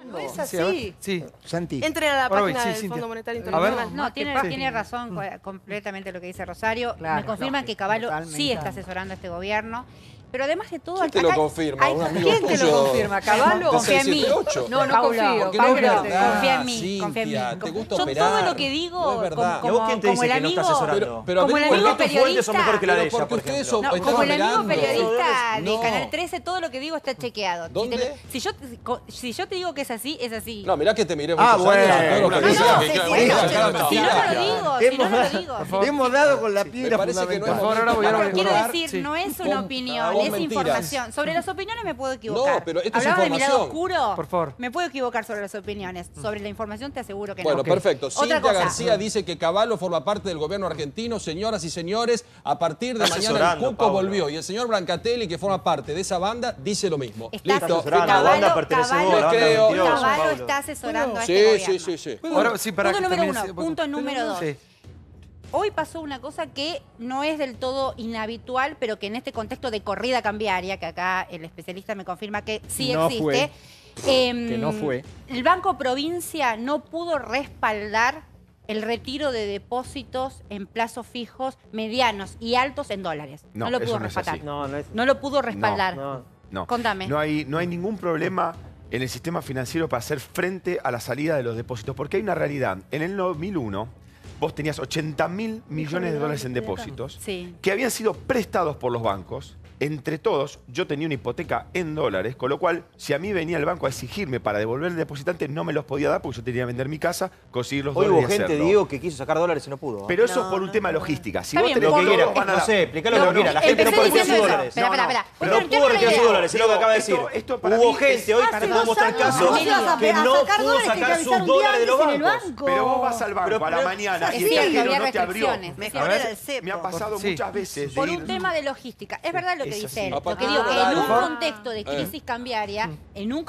No es así. Sí. Santi. Entren a la Ahora voy, página sí, del Fondo Cintia. Monetario A ver. Internacional. No, tiene razón completamente lo que dice Rosario. Claro, Me confirman lógico, que Caballo totalmente. sí está asesorando a este gobierno. Pero además de todo... ¿Quién te lo confirma? ¿Un amigo ¿Quién te lo tuyo confirma? ¿Caballo? de Confía en mí. 678? No, no Paulo, confío. Porque no es Paulo, verdad, confía en mí, confía en Cintia, mí. te gusta Yo operar. todo lo que digo, No es verdad. como, ¿Y vos quién te como dice el que no está amigo, asesorando? Pero como el averigua, amigo Las otras fuentes son mejor que la de Pero ella, por porque ustedes ejemplo. son- no, como el amigo operando. periodista de No. Canal 13, todo lo que digo está chequeado. ¿Dónde? Si yo te digo que es así, es así. No, mirá que te miré Ah, muchos años y todo lo bueno. que dices, No, que sí, claro, sí, que no, cada si no mentira. lo digo, si no lo digo. Hemos dado con la Me piedra parece que no es fundamental. Por favor, ahora voy a Pero hablar. quiero decir, Sí. no es una Con- opinión, vos es mentiras. información. Sobre las opiniones me puedo equivocar. No, pero esto es ¿Hablaba de mi lado información. oscuro? Por favor. Me puedo equivocar sobre las opiniones. Sobre la información te aseguro que no. Bueno, perfecto. Otra Cintia cosa. García dice que Caballo forma parte del gobierno argentino. Señoras y señores, a partir de Está mañana el asesorando, cupo Pablo. volvió. Y el señor Brancatelli, que forma parte de esa banda, dice lo mismo. Está Listo. asesorando. La banda pertenece a vos, la banda Les creo. mentirosa, Caballo Pablo. está asesorando a Sí, este sí, gobierno. sí, sí. Ahora sí, para Punto que número termine- uno. Punto número dos. Sí. Hoy pasó una cosa que no es del todo inhabitual, pero que en este contexto de corrida cambiaria, que acá el especialista me confirma que sí No existe, fue. Que no fue. El Banco Provincia no pudo respaldar el retiro de depósitos en plazos fijos medianos y altos en dólares. No, lo eso pudo no es respaldar. así. No lo pudo respaldar. No. Contame. No hay ningún problema en el sistema financiero para hacer frente a la salida de los depósitos, porque hay una realidad. En el 2001, vos tenías 80.000 millones de dólares en depósitos Sí. que habían sido prestados por los bancos. Entre todos, yo tenía una hipoteca en dólares, con lo cual, si a mí venía el banco a exigirme para devolver el depositante, no me los podía dar porque yo tenía que vender mi casa, conseguir los Hoy dólares hubo y gente, hacerlo. Diego, que quiso sacar dólares y no pudo. Pero eso es por un tema de logística. Si Está vos bien, tenés Lo que Pablo, quiera, van a no dar- sé, explícalo lo que quiera. La gente no Empecé puede retirar sus diciendo eso. dólares. Espera. No pudo retirar sus dólares, es lo que acaba de decir. Esto para Hubo mí gente es- hoy Hace que podemos mostrar años casos no que ibas a no sacar pudo dólares, sacar que sus avisaron dólares de los días en el bancos. banco. Pero vos vas al banco Pero- a la mañana Es y el cierto, cajero había no te abrió. restricciones. Mejor era el cepo. Me ha pasado Sí. muchas veces de Por ir... un tema de logística. Es verdad lo que Es dice así. él. A Lo que partir digo, de que en un ahora- contexto de crisis cambiaria,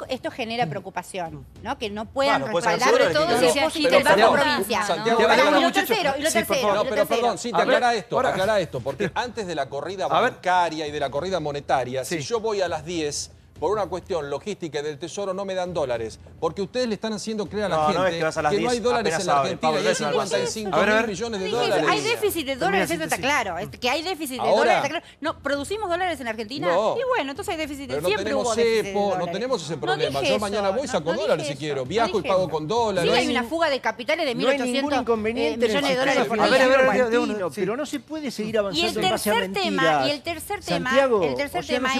esto genera preocupación, ¿no? Que no puedan Bueno, puede sacar respaldar sus dólares, todo que el no. depósito Pero del Banco Santiago, Provincia. Santiago, Pará, Santiago, y lo muchachos. tercero, y lo Sí, por tercero. favor. No, y lo pero tercero. perdón, Cintia, A ver, aclara esto, ahora- aclara esto, porque antes de la corrida A ver. bancaria y de la corrida monetaria, Sí. si yo voy a las 10, por una cuestión logística y del Tesoro no me dan dólares, porque ustedes le están haciendo creer a la No, gente no es que vas a las no 10 hay dólares apenas en la abre, Argentina Pablo, y hay eso no es así. 55 A ver, a mil ver. millones de Dije, dólares. hay déficit de dólares, Termina, eso está sí. claro. Que hay déficit de Ahora- dólares, está claro. No, ¿producimos dólares en Argentina? No. Y bueno, entonces hay déficit de Pero no siempre tenemos hubo déficit de cepo, no dólares. tenemos ese No problema. dije Yo mañana eso, voy y saco no dólares dije si quiero. eso, Viajo no y dije pago eso. con dólares. Sí, hay una fuga de capitales de No hay ningún 1.800 inconveniente en el millones de dólares por sistema día. A ver, argentino, sí. pero no se puede seguir Y avanzando el en base a tercer mentiras. tema, el tercer tema Santiago, es... no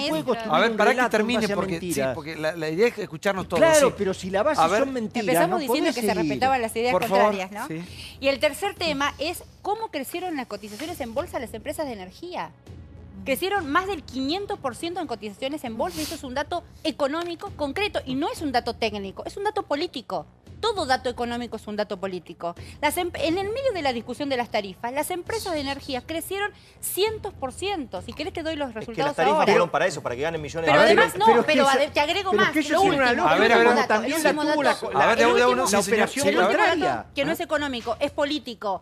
se puede construir A ver, un para que relato en termine, base a porque, sí, mentiras. porque la idea es escucharnos todos. Claro, sí. pero si la base A ver, son mentiras, Empezamos no diciendo podés que se seguir. respetaban las ideas Por favor, contrarias, ¿no? sí. Y el tercer tema es cómo crecieron las cotizaciones en bolsa de las empresas de energía. Crecieron más del 500% en cotizaciones en bolsa. Y esto es un dato económico concreto y no es un dato técnico, es un dato político. Todo dato económico es un dato político. En el medio de la discusión de las tarifas, las empresas de energía crecieron 100%. Si querés te doy los Es que resultados las tarifas ahora. fueron para eso, para que ganen millones Pero de además dólares. no, Pero es que pero esa- te agrego pero más. es que ellos Lo tienen una último, lógica, el último como dato, también el la último tuvo dato. la- A ver, de uno, la sí, señor. operación Sí, El último bancaria. dato, que no es económico, es político.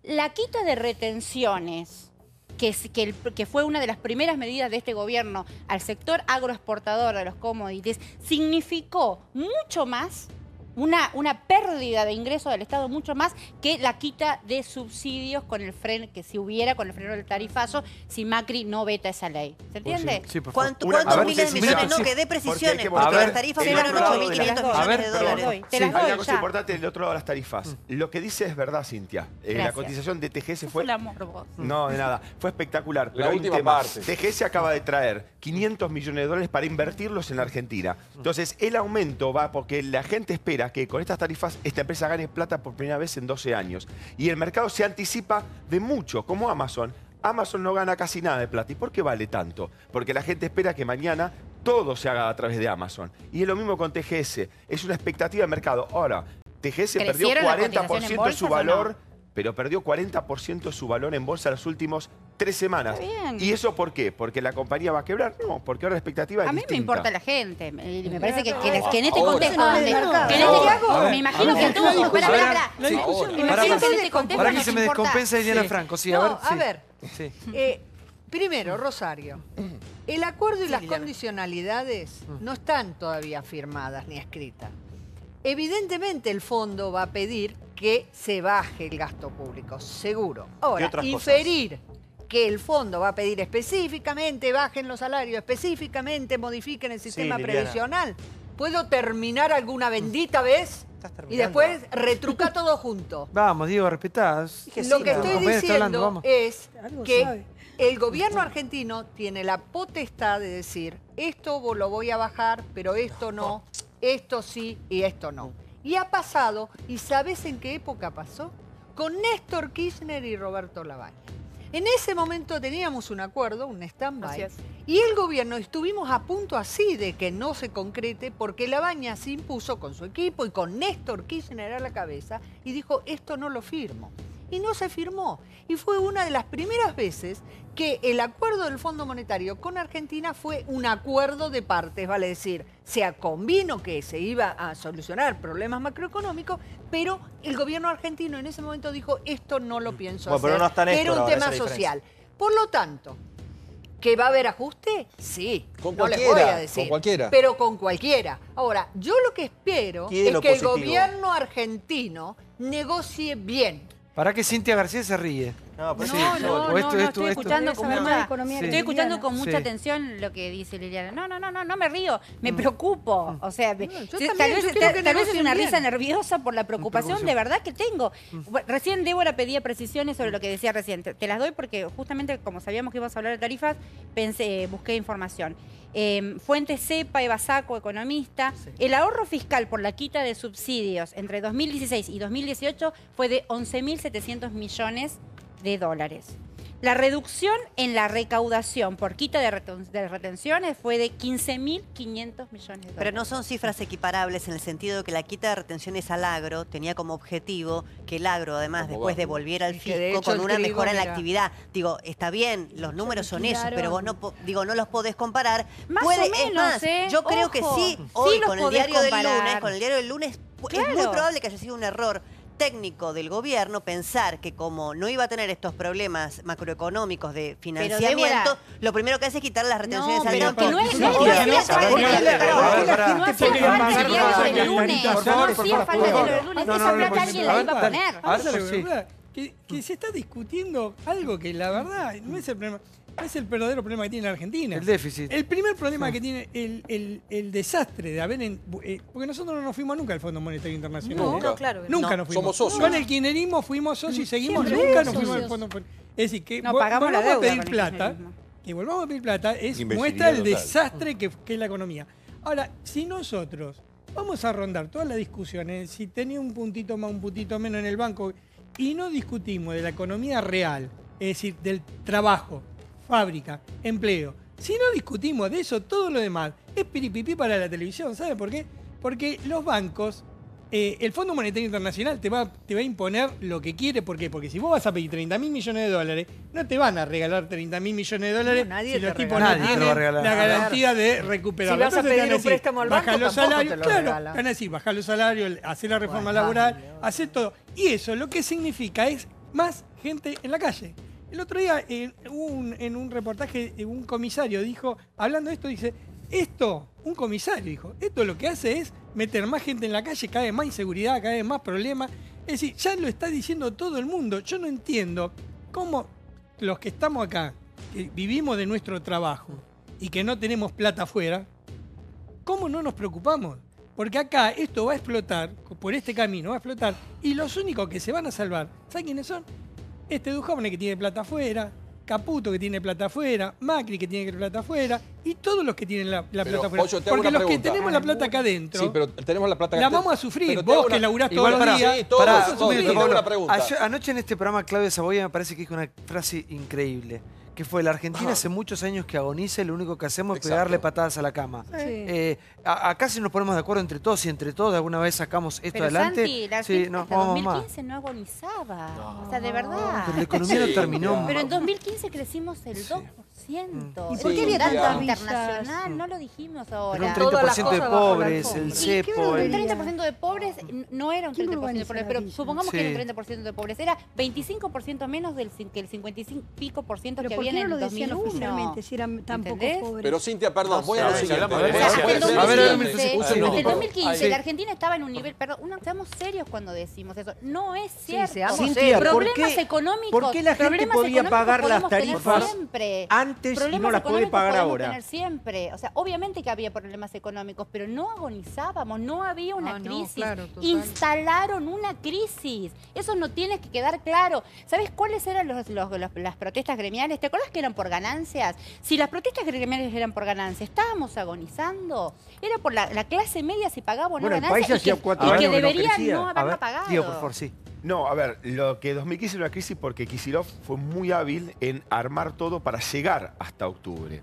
La quita de retenciones, que fue una de las primeras medidas de este gobierno al sector agroexportador de los commodities, significó mucho más, una pérdida de ingresos del Estado mucho más que la quita de subsidios con el freno, que si hubiera con el freno del tarifazo, si Macri no veta esa ley. ¿Se entiende? Sí, por favor. Una- ¿Cuántos a ver, miles de sí, millones? sí, No, sí. que dé Porque hay precisiones, que porque A ver, las tarifas el fueron otro lado de 8.500 la- A ver, millones de pero- dólares. Te las Hay doy una cosa ya. importante del otro lado de las tarifas. Lo que dice es verdad, Cintia. La Gracias. cotización de TGS Sos fue... un amor vos. No, de nada. Fue espectacular. Pero hay un última tema. parte. TGS acaba de traer 500 millones de dólares para invertirlos en la Argentina. Entonces, el aumento va porque la gente espera que con estas tarifas esta empresa gane plata por primera vez en 12 años. Y el mercado se anticipa de mucho, como Amazon. Amazon no gana casi nada de plata. ¿Y por qué vale tanto? Porque la gente espera que mañana todo se haga a través de Amazon. Y es lo mismo con TGS. Es una expectativa de mercado. Ahora, TGS perdió ¿Crecieron las 40% cotizaciones en de bolsas su o valor... no? Pero perdió 40% de su valor en bolsa las últimas 3 semanas. Está bien. ¿Y eso por qué? ¿Porque la compañía va a quebrar? No, porque ahora la expectativa es A mí me distinta. importa la gente. Y me parece que en este Ahora. contexto Ahora. donde... Ahora. que en este- Ahora. me imagino que a Ahora. todos... Espera, Ahora. espera. La discusión, Ahora. Me Para, imagino que en para, este contexto para que nos se me importa- descompense Diana Sí. Franco. Sí, No, a ver. a sí. ver. Sí. Primero, Rosario, el acuerdo y las Liliana. condicionalidades no están todavía firmadas ni escritas. evidentemente el fondo va a pedir que se baje el gasto público, seguro. Ahora, otras inferir que el fondo va a pedir específicamente bajen los salarios, específicamente modifiquen el sistema Liliana. previsional. ¿Puedo terminar alguna bendita vez? Estás Y terminando. después retrucar todo junto. Vamos, Diego, respetás. Dije Lo sí, que nada estoy más. Compañero, está diciendo hablando, vamos. es Algo que sabe. el gobierno argentino tiene la potestad de decir, esto lo voy a bajar, pero esto no, esto sí y esto no. Y ha pasado, ¿y sabes en qué época pasó? Con Néstor Kirchner y Roberto Labaña. En ese momento teníamos un acuerdo, un Así stand-by, es. y el gobierno estuvimos a punto así de que no se concrete porque Labaña se impuso con su equipo y con Néstor Kirchner a la cabeza y dijo, esto no lo firmo. Y no se firmó. Y fue una de las primeras veces que el acuerdo del Fondo Monetario con Argentina fue un acuerdo de partes, vale decir, se convino que se iba a solucionar problemas macroeconómicos, pero el gobierno argentino en ese momento dijo, esto no lo pienso Bueno, pero hacer, no está que Néstor era un ahora, tema esa es la social. Por lo tanto, ¿que va a haber ajuste? Sí. Con no les cualquiera, voy a decir. con cualquiera. Pero con cualquiera. Ahora, yo lo que espero Quiere es lo que el positivo. gobierno argentino negocie bien. ¿Para qué Cintia García se ríe? No, pero No, sí, no, yo- o esto, no, esto, estoy esto. escuchando Querés con saber más mucha, de economía que estoy escuchando Liliana. con mucha Sí. atención lo que dice Liliana. No me río, me preocupo. O sea, yo tal también, vez, yo quiero que tal vez es negocien una bien. risa nerviosa por la preocupación de verdad que tengo. Recién Débora pedía precisiones sobre lo que decía recién. Te las doy porque justamente como sabíamos que íbamos a hablar de tarifas, busqué información. Fuentes CEPA, Eva Sacco, economista. El ahorro fiscal por la quita de subsidios entre 2016 y 2018 fue de 11.700 millones de dólares. La reducción en la recaudación por quita de retenciones fue de 15.500 millones de dólares. Pero no son cifras equiparables en el sentido de que la quita de retenciones al agro tenía como objetivo que el agro, además, Como después va. devolviera al Y que de fisco hecho con el una trigo, mejora en la mira. actividad. Digo, está bien, los números son esos, pero vos no, no los podés comparar. Más o es menos, más, yo creo que ojo. sí, Sí hoy los con el podés diario del comparar. lunes, con el diario del lunes, es muy Claro. probable que haya sido un error técnico del gobierno pensar que como no iba a tener estos problemas macroeconómicos de financiamiento, Débora, lo primero que hace es quitar las retenciones No, al pero campo. que no es Sí, no porque hacía no- falta porque el la- diario porque no la hacía gente falta pone el diario más del lunes, por no favor, hacía por falta el favor. diario del lunes, No, esa no, plata no, alguien la iba a no, poner. Vamos a Eso la sí. verdad, que se está discutiendo algo que la verdad no es el problema, no es el verdadero problema que tiene la Argentina. El déficit. El primer problema que tiene el desastre de haber... porque nosotros no nos fuimos nunca al Fondo Monetario Internacional. Nunca. No, claro que Nunca No. nos fuimos. Somos socios. Con el kirchnerismo fuimos socios y seguimos, Siempre nunca nos socios. fuimos al Fondo Monetario. Es decir, que No, pagamos la volvamos a deuda pedir con el plata, kirchnerismo. que volvamos a pedir plata es Imbecilidad muestra el total. desastre que es la economía. Ahora, si nosotros vamos a rondar todas las discusiones, si tenía un puntito más, un puntito menos en el banco, y no discutimos de la economía real, es decir, del trabajo, fábrica, empleo, si no discutimos de eso, todo lo demás es piripipí para la televisión. ¿Sabe por qué? Porque los bancos, el Fondo Monetario Internacional te va a imponer lo que quiere. ¿Por qué? Porque si vos vas a pedir 30.000 millones de dólares, no te van a regalar 30.000 millones de dólares No, nadie si te los tipos regala. no Nadie te lo va a tienen regalar. la A ver. garantía de recuperarlo. Si vas a Entonces te pedir van un decir, préstamo al baja banco, los tampoco salarios, te lo claro, regala. van a decir, baja los salarios, hacer la reforma laboral, hacer todo. Y eso lo que significa es más gente en la calle. El otro día, en un reportaje, un comisario dijo, hablando de esto, dice, un comisario dijo, esto lo que hace es meter más gente en la calle, cada vez más inseguridad, cada vez más problemas. Es decir, ya lo está diciendo todo el mundo. Yo no entiendo cómo los que estamos acá, que vivimos de nuestro trabajo y que no tenemos plata afuera, ¿cómo no nos preocupamos? Porque acá esto va a explotar, por este camino va a explotar, y los únicos que se van a salvar, ¿saben quiénes son? Duhovne que tiene plata afuera, Caputo que tiene plata afuera, Macri que tiene plata afuera, y todos los que tienen la plata Pero, afuera. Pollo, te hago Porque una los que pregunta. tenemos la plata acá adentro, Sí, pero tenemos la plata la acá. vamos a sufrir. Pero te hago Vos que una- laburás Igual todos los pará, días, sí, todos, vas a todos, sufrir. te hago una pregunta. Anoche en este programa Claudia Saboya me parece que dijo una frase increíble, que fue, la Argentina hace muchos años que agoniza y lo único que hacemos es Exacto. pegarle patadas a la cama. Acá si nos ponemos de acuerdo entre todos y entre todos de alguna vez sacamos esto Pero adelante. Santi, la sí, Argentina no, hasta vamos más. 2015 no agonizaba. O sea, de verdad. Pero la economía no terminó. Pero en 2015 crecimos el 2%. ¿Y El por qué había dato tantas internacional? No lo dijimos ahora. Pero un Todas las 30% de cosas bajo la pobres, alfombra. el ¿Y cepo, El el... 30% de pobres no era un ¿Quién 30% de urbaniza pobres, la pero villa? supongamos que Sí. era un 30% de pobres. Era 25% menos que el 55% que ¿Pero por había vivían qué en no el lo decían 2001. oficialmente si eran tan poco ¿Entendés? pobres? Pero Cintia, perdón, voy a No, lo si siguiente. hablamos de O sea, hasta el A ver, 2015, un hasta el segundo. 2015 Sí. la Argentina estaba en un nivel, perdón, seamos serios cuando decimos eso. No es cierto. seamos Cintia, ¿por problemas qué- económicos. por qué la gente problemas podía económicos pagar las podemos tener tarifas siempre. antes y Problemas no las puede económicos pagar podemos ahora? tener siempre. O sea, obviamente que había problemas económicos, pero no agonizábamos, no había una Ah, no, crisis. claro, total. Instalaron una crisis. Eso no tiene que quedar claro. ¿Sabes cuáles eran las protestas gremiales? ¿Te acuerdas que eran por ganancias? Si las protestas gremiales eran por ganancias, estábamos agonizando. Era por la clase media si pagaba o no Bueno, el ganancias país hacía y que, 4 y que años que no debería crecía. no A haberla ver, pagado. Diego, por favor, sí. No, a ver, lo que 2015 era una crisis porque Kicillof fue muy hábil en armar todo para llegar hasta octubre.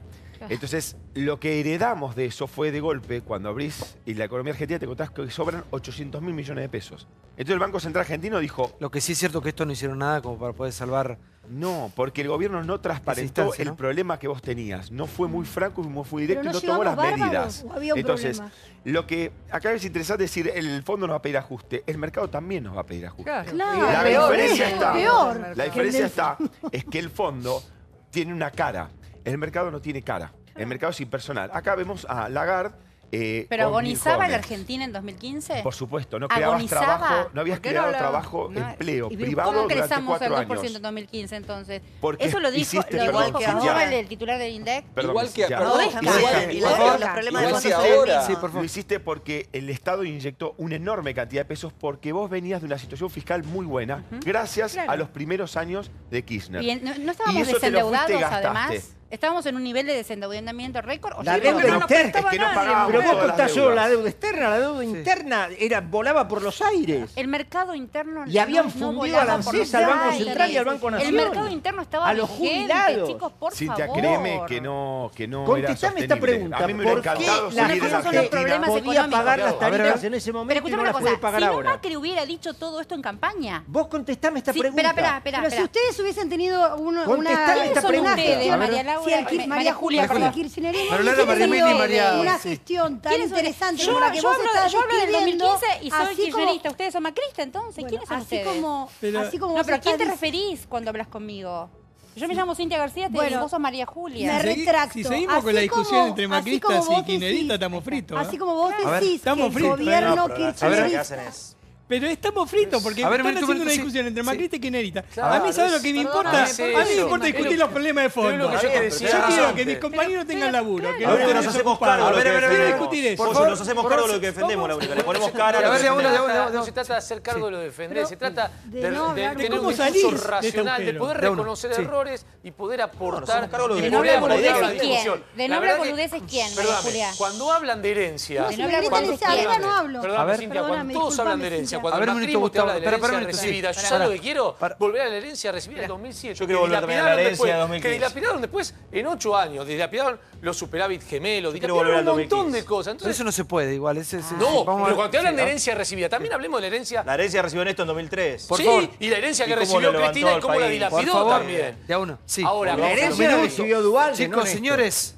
Entonces, lo que heredamos de eso fue de golpe, cuando abrís y la economía argentina te encontrás que sobran 800.000 millones de pesos. Entonces el Banco Central Argentino dijo, Lo que sí es cierto que esto no hicieron nada como para poder salvar. no, porque el gobierno no transparentó instancia, el ¿no? problema que vos tenías. No fue muy franco y muy directo Pero y no no tomó las llegamos medidas. bárbaros, ¿o había un Entonces, problema? lo que acá es interesante decir, el fondo nos va a pedir ajuste, el mercado también nos va a pedir ajuste. Claro. Claro, La peor, diferencia es está, peor la que el diferencia del- está es que el fondo tiene una cara, el mercado no tiene cara, el mercado es impersonal. Acá vemos a Lagarde. ¿Pero con agonizaba Milhomes. la Argentina en 2015? Por supuesto, no creabas ¿Agonizaba? trabajo, no habías ¿Por qué no creado hablaba? trabajo, No, empleo ¿y privado ¿Cómo durante crezamos al 4 2% años. en 2015 entonces? Porque Eso lo dijo, hiciste- lo perdón, dijo Cintia. Hannibal, el titular del INDEC. Perdón, Igual que, Cintia. perdón, Oveja. igual Y que- los problemas de igual que fondos ahora, son Sí, por favor. Lo hiciste porque el Estado inyectó una enorme cantidad de pesos porque vos venías de una situación fiscal muy buena gracias Claro. a los primeros años de Kirchner. Bien, ¿no Y estábamos eso te lo fuiste y desendeudados gastaste. además? ¿Estábamos en un nivel de desendeudamiento récord? ¿O La ya deuda no nos interna, prestaba es que no nadie? pagábamos Pero vos todas las contás solo deudas. la deuda externa, la deuda interna volaba por los aires. El mercado interno Y habían no fundido volaba al por ANSES, los al Banco aires. Central y al Banco El Nación. mercado interno estaba A los vigente, jubilados. chicos, por Cintia, favor. créeme que no era Contestame esta sostenible. pregunta. A mí me hubiera ¿Por qué encantado la salir de la gente son los Argentina. problemas podía económicos? pagar las A ver, a ver. tarifas en ese Pero momento y escúchame no una las puede cosa, pagar si no ahora? Macri hubiera dicho todo esto en campaña. Vos contestame esta Sí, pregunta. espera. Pero si ustedes hubiesen tenido Contestame una esta son pregunta. ustedes, A ver. María Laura, Si el María María Julia, Julia, perdón. el kirchnerismo María hubiese Laura, María tenido Mini, María- una sí. gestión tan ¿Quiénes son? interesante Yo, como la que yo vos hablo, estás yo hablo del describiendo, 2015 y soy así como- kirchnerista. ¿Ustedes son macristas entonces? Bueno, ¿Quiénes son así ustedes? como, Pero- así como No, vos pero ¿a quién te estás referís cuando hablas conmigo? Yo me llamo Cintia García y Bueno, vos sos María Me Julia. retracto. Si seguimos con la Así discusión como- entre así macristas como y vos kirchneristas, decís- estamos fritos. Así ¿eh? como vos A ver, decís que estamos el fritos. gobierno No, pero la cháchara que kirchnerista... hacen es... Pero estamos fritos porque A ver, están Benito, haciendo una sí. discusión entre Sí. macristas y kirchneristas. Claro, A mí, ¿sabes lo que me perdóname, importa? sí, A mí me eso. importa discutir Es los problemas de fondo. es lo que yo Yo decía quiero antes. que mis compañeros tengan laburo. Que A ver, estén nos hacemos desocupados. cargo de lo que Quiero defendemos. discutir eso. Por favor, nos hacemos cargo de lo que defendemos, Laura. Le ponemos cara a lo A ver, que de a uno, de a defendemos. uno. No se trata de hacer cargo de lo de defender, se trata de de, no hablar de tener cómo un salir discurso de este racional, de agujero. poder De a uno, reconocer sí. errores y poder aportar hacemos cargo de lo y que De poner nombre a defendemos, modelar la boludeces, ¿quién? discusión. De La nombre verdad que- boludeces, ¿quién, María Perdóname, Julia? cuando hablan de herencia, No, De si nombre me boludeces, gritan esa ¿quién? regla no hablo. Perdóname, A ver. Cintia, Perdóname, cuando todos hablan de disculpame, herencia, Cintia. cuando A ver, el un minuto, macrismo te habla de la Gustavo. herencia Espera, recibida, sí. yo ¿sabes lo que quiero? Para. Volver a la herencia recibida del 2007. Yo quiero volver también a la dilapidaron herencia de después, 2015. Que dilapidaron después en 8 años, dilapidaron los superávit gemelos, Yo quiero volver dilapidaron al un montón 2015. de cosas. Pero Entonces, eso no se puede igual. no, vamos a pero ver. cuando te hablan Sí, de a ver. herencia recibida, también hablemos de la herencia. La herencia recibió Néstor en 2003. Por sí, favor. y la herencia ¿Y que cómo recibió lo levantó Cristina y al cómo la país? Por dilapidó favor, también. de a uno. Sí. Ahora, La herencia un la minuto. recibió Dualde, Chicos, no Néstor. señores,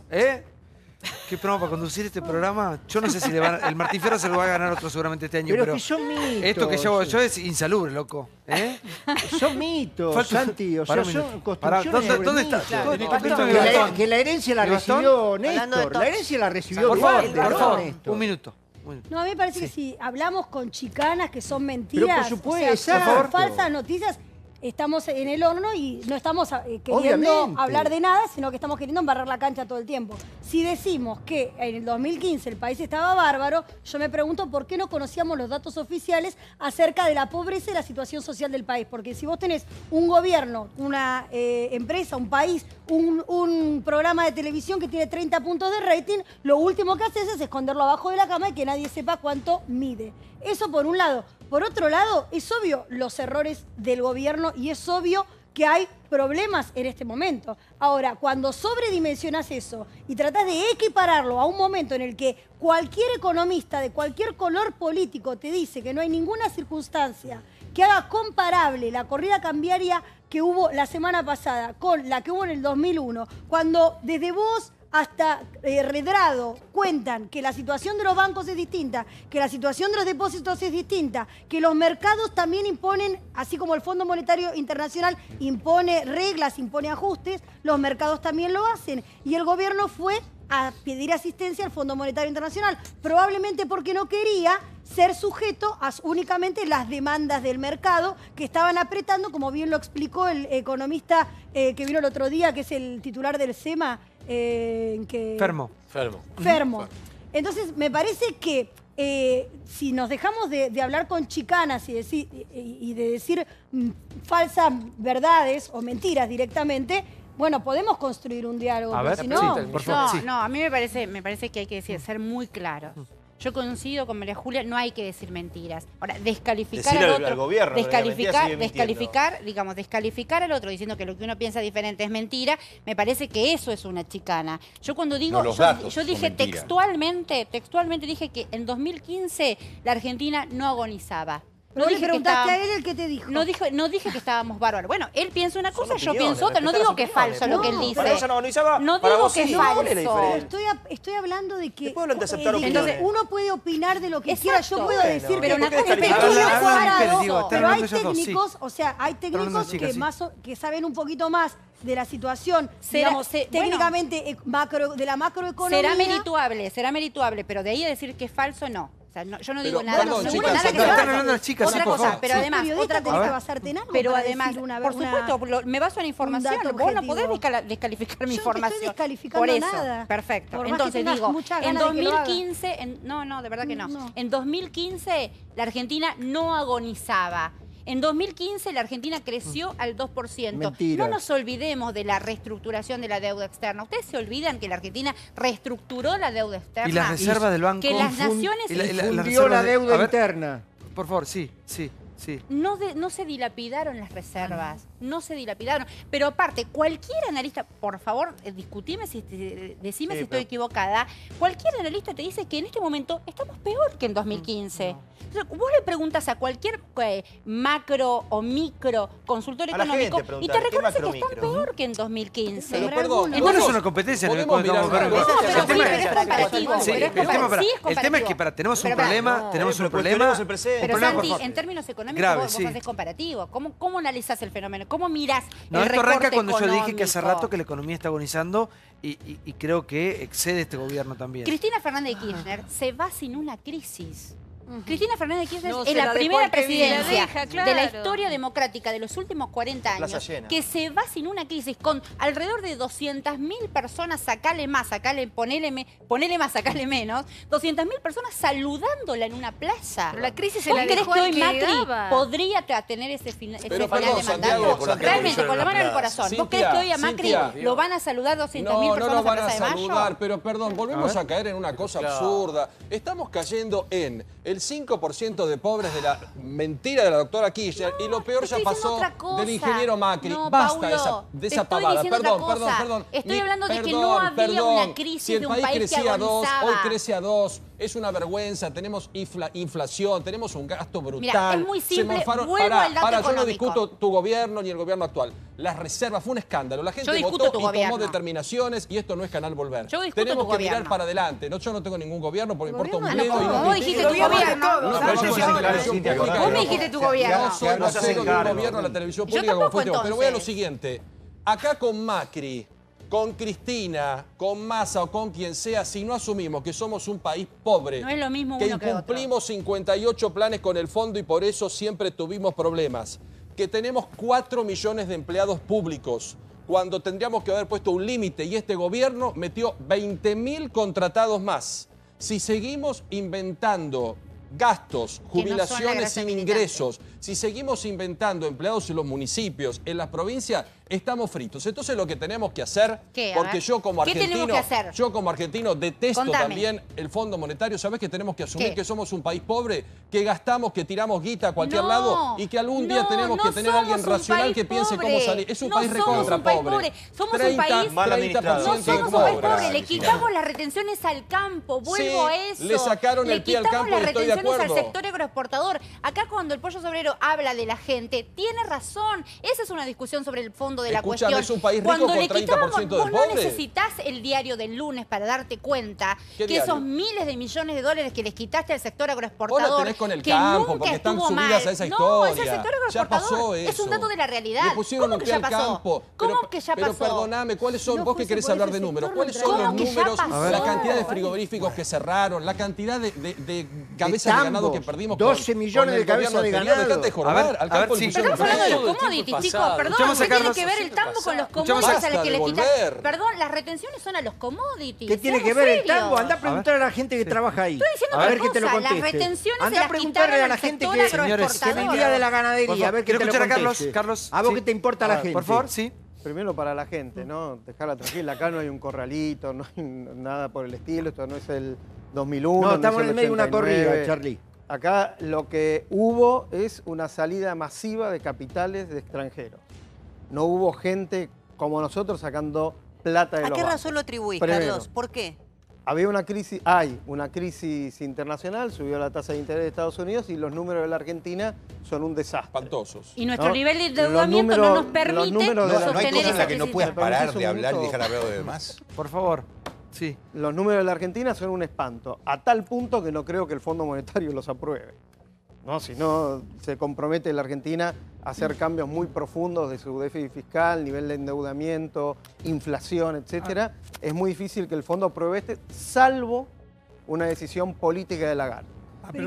qué programa para conducir este programa. Yo no sé si le van, el Martín Fierro se lo va a ganar otro seguramente este año, Pero pero que son mitos. esto que llevo yo es insalubre, loco. Son mitos, Falta- Santi. O Pará sea, un son minuto. Pará, construcciones ¿dónde sobre está? mitos. ¿Dónde Que está? la- Gastón? que la herencia la ¿Y Gastón? recibió Hablando de Néstor. todo. La herencia la recibió Por favor, Dualde, por no favor, Néstor. un minuto. No, a mí me parece que si hablamos con chicanas que son mentiras, Pero por supuesto, o sea, por favor. falsas noticias, estamos en el horno y no estamos queriendo Obviamente. hablar de nada, sino que estamos queriendo embarrar la cancha todo el tiempo. Si decimos que en el 2015 el país estaba bárbaro, yo me pregunto por qué no conocíamos los datos oficiales acerca de la pobreza y la situación social del país. Porque si vos tenés un gobierno, una empresa, un país, un programa de televisión que tiene 30 puntos de rating, lo último que haces es esconderlo abajo de la cama y que nadie sepa cuánto mide. Eso por un lado. Por otro lado, es obvio los errores del gobierno y es obvio que hay problemas en este momento. Ahora, cuando sobredimensionas eso y tratás de equipararlo a un momento en el que cualquier economista de cualquier color político te dice que no hay ninguna circunstancia que haga comparable la corrida cambiaria que hubo la semana pasada con la que hubo en el 2001, cuando desde vos hasta Redrado cuentan que la situación de los bancos es distinta, que la situación de los depósitos es distinta, que los mercados también imponen, así como el Fondo Monetario Internacional impone reglas, impone ajustes, los mercados también lo hacen. Y el gobierno fue a pedir asistencia al Fondo Monetario Internacional, probablemente porque no quería ser sujeto a únicamente las demandas del mercado que estaban apretando, como bien lo explicó el economista que vino el otro día, que es el titular del SEMA. Fermo. Entonces, me parece que si nos dejamos de hablar con chicanas y de decir falsas verdades o mentiras directamente, bueno, podemos construir un diálogo. A ver, si no, por favor. Sí. No, a mí me parece que hay que ser muy claro. Yo coincido con María Julia, no hay que decir mentiras. Ahora, descalificar Decirle al otro, al gobierno, descalificar al otro diciendo que lo que uno piensa diferente es mentira, me parece que eso es una chicana. Yo cuando digo, yo dije textualmente dije que en 2015 la Argentina no agonizaba. No le preguntaste a él el que te dijo. No dije que estábamos bárbaros. Bueno, él piensa una cosa, yo pienso otra. No digo que es falso lo que él dice. Para ella no agonizaba, no para digo vos que sí. es ¿Cuál es la falso. diferencia? Estoy hablando de que uno puede opinar de lo que quiera. Yo puedo decir pero que una cosa es pero hay técnicos, o sea, hay técnicos que saben un poquito más de la situación, digamos, técnicamente de la macroeconomía. Será merituable, pero de ahí a decir que es falso, no. O sea, yo no digo nada, perdón, no chicas, nada que están hablando las chicas, otra sí, por cosa, favor. pero además, otra cosa. Que basarte en algo Pero para además, decir por supuesto, me baso en información. Vos no podés descalificar mi información. No estoy descalificando por eso, nada. Perfecto. Por entonces digo, en 2015, no, de verdad que no. En 2015 la Argentina no agonizaba. En 2015 la Argentina creció al 2%. Mentira. No nos olvidemos de la reestructuración de la deuda externa. ¿Ustedes se olvidan que la Argentina reestructuró la deuda externa? Y las reservas del banco. Que las naciones... Fundió la deuda interna. Por favor, sí. No se dilapidaron las reservas, no se dilapidaron. Pero aparte, cualquier analista, por favor, decime si estoy equivocada, cualquier analista te dice que en este momento estamos peor que en 2015. Entonces, vos le preguntas a cualquier macro o micro consultor económico y te reconoce que están peor que en 2015. Pero perdón, Igual no es una competencia. El tema es que tenemos un problema, Pero Santi, en términos económicos vos haces comparativo. ¿Cómo analizás el fenómeno? ¿Cómo mirás No, el esto arranca recorte cuando yo dije que hace económico? rato que la economía está agonizando y creo que excede este gobierno también. Cristina Fernández de Kirchner se va sin una crisis. Cristina Fernández de Kirchner No, es se la la dejó primera al que viene. presidencia La deja, claro. de la historia democrática de los últimos 40 años Plaza llena. que se va sin una crisis con alrededor de 200.000 personas, ponele más, sacale menos, 200.000 personas saludándola en una plaza. Pero la crisis se ¿Vos la crees dejó que al hoy que Macri daba? podría tener ese final Pero de perdón, Santiago, mandato? Realmente, con la mano en el corazón. ¿Vos crees que hoy a Macri Cintia, lo van a saludar 200.000 No personas lo en van a Plaza de Mayo? saludar, pero perdón, volvemos a caer en una cosa absurda. Estamos cayendo en el 5% de pobres de la mentira de la doctora Kirchner y lo peor ya estoy diciendo pasó otra cosa. del ingeniero Macri. No, Basta Paulo, de esa te estoy pavada. diciendo otra cosa. Perdón. Estoy hablando de que no había una crisis si el de un país país que crecía a 2, agonizaba. hoy crece a 2. Es una vergüenza, tenemos inflación, tenemos un gasto brutal. Mira, es muy simple, Se morfaron. vuelvo al dato yo no económico. discuto tu gobierno ni el gobierno actual. Las reservas, fue un escándalo. La gente Yo discuto votó tu y tomó gobierno. determinaciones y esto no es Canal Volver. Yo discuto Tenemos tu que mirar gobierno. para adelante. Yo no tengo ningún gobierno porque me importa un Ah, no, bledo. ¿cómo? Vos dijiste tu gobierno. Vos me dijiste tu gobierno. No soy vocero de un gobierno de la televisión Yo pública como tampoco, fue pero voy a lo entonces. siguiente. Acá con Macri, con Cristina, con Massa o con quien sea, si no asumimos que somos un país pobre, No es lo mismo que uno que otro. incumplimos 58 planes con el fondo y por eso siempre tuvimos problemas, que tenemos 4 millones de empleados públicos, cuando tendríamos que haber puesto un límite y este gobierno metió 20.000 contratados más. Si seguimos inventando gastos, Que no son la jubilaciones grasa sin militante. ingresos, si seguimos inventando empleados en los municipios, en las provincias, estamos fritos. Entonces lo que tenemos que hacer, ¿Qué? A porque ver. yo como ¿Qué tenemos argentino, que hacer? yo como argentino detesto Contame. también el Fondo Monetario. ¿Sabés que tenemos que asumir ¿Qué? que somos un país pobre, que gastamos, que tiramos guita a cualquier No, lado y que algún día tenemos que tener a alguien somos un racional país que piense pobre. cómo salir? Es un No país somos recontra un país pobre. pobre. Somos un país mal administrado. No 30% de somos un país pobre. pobre, le quitamos las retenciones al campo, vuelvo Sí, a eso. le sacaron el pie al campo y quitamos las estoy de retenciones al acuerdo. sector agroexportador. Acá cuando el pollo sobrero primero habla de la gente, tiene razón. Esa es una discusión sobre el fondo de la Escúchame, cuestión. ¿es un país rico Cuando con le 30% del vos no pobre? necesitas el diario del lunes para darte cuenta ¿Qué que diario? esos miles de millones de dólares que les quitaste al sector Vos agroexportador, la tenés con el que campo, nunca porque están estuvo subidas mal. a esa No, historia. es el sector Ya agroexportador. pasó Es eso. un dato de la realidad. Le pusieron ¿Cómo un que pie ya al pasó? campo. ¿Cómo que ya Pero pasó? perdoname, ¿cuáles son? No, Vos que pues, querés por hablar ese de números. sector ¿Cuáles no son entró. los ¿Cómo que ya números? pasó? La cantidad de frigoríficos que cerraron, la cantidad de cabezas de ganado que perdimos. 12 millones de cabezas de ganado. Dejate de jorobar. Al campo le sí. pusieron Estamos hablando de precio. los commodities, chicos. Perdón, Escuchamos a ¿qué tiene Carlos. que ver el tambo con los Escuchamos commodities a los a- que le basta de quitan? volver. Perdón, las retenciones son a los commodities. ¿Qué tiene que seamos ver el serios. tango? Andá a preguntar a la gente que trabaja ahí. Estoy diciendo a una ver qué te lo cosa, las conteste. retenciones Andá se a las preguntarle quitaron a la al gente sector que agroexportador. vendía de la ganadería, a ver qué quiero te lo escuchar a Carlos. conteste. Carlos, A vos sí. qué te importa la gente. Por favor, sí. Primero para la gente, ¿no? Dejarla tranquila. Acá no hay un corralito, no hay nada por el estilo. Esto no es el 2001. No, es estamos el en el medio de una 89. corrida, Charlie. Acá lo que hubo es una salida masiva de capitales de extranjeros. No hubo gente como nosotros sacando plata de ¿A los qué bancos. razón lo atribuís, Primero, Carlos? ¿Por qué? hay una crisis internacional, subió la tasa de interés de Estados Unidos y los números de la Argentina son un desastre. Espantosos. Y nuestro ¿no? nivel de Los endeudamiento no números- nos permite los números de la- No hay sostener cosa en esa la que no crisis. puedas ¿Me permitís parar un de hablar y minuto? dejar hablar a los demás. Por favor. Sí. Los números de la Argentina son un espanto, a tal punto que no creo que el Fondo Monetario los apruebe. ¿No? Si no, se compromete la Argentina a hacer cambios muy profundos de su déficit fiscal, nivel de endeudamiento, inflación, etcétera. Es muy difícil que el fondo apruebe salvo una decisión política de Lagarde.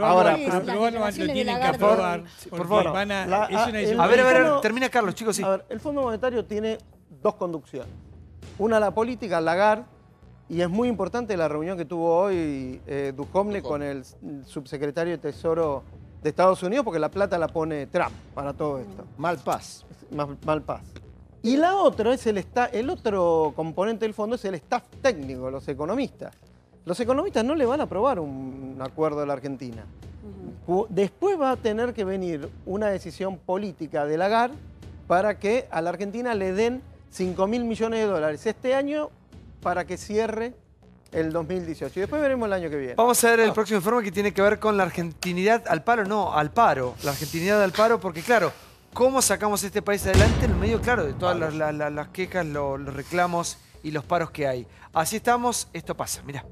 Ahora, Sí, pero las aprobar lo declaraciones de tienen que Lagarde. aprobar. Sí, Por por favor. favor. Es una el- decisión A ver, fondo- termina Carlos, chicos, sí. A ver, el Fondo Monetario tiene dos conducciones. Una, la política, Lagarde, y es muy importante la reunión que tuvo hoy Duhovne con el subsecretario de Tesoro de Estados Unidos, porque la plata la pone Trump para todo esto. Malpaz. Malpaz. Y la otra es el otro componente del fondo es el staff técnico, los economistas. Los economistas no le van a aprobar un acuerdo de la Argentina. Después va a tener que venir una decisión política de Lagarde para que a la Argentina le den 5.000 millones de dólares este año para que cierre el 2018. Y después veremos el año que viene. Vamos a ver el próximo informe que tiene que ver con la argentinidad al paro, no, al paro. La argentinidad al paro, porque claro, ¿cómo sacamos este país adelante en medio, claro, de todas las quejas, los reclamos y los paros que hay? Así estamos, esto pasa, mirá.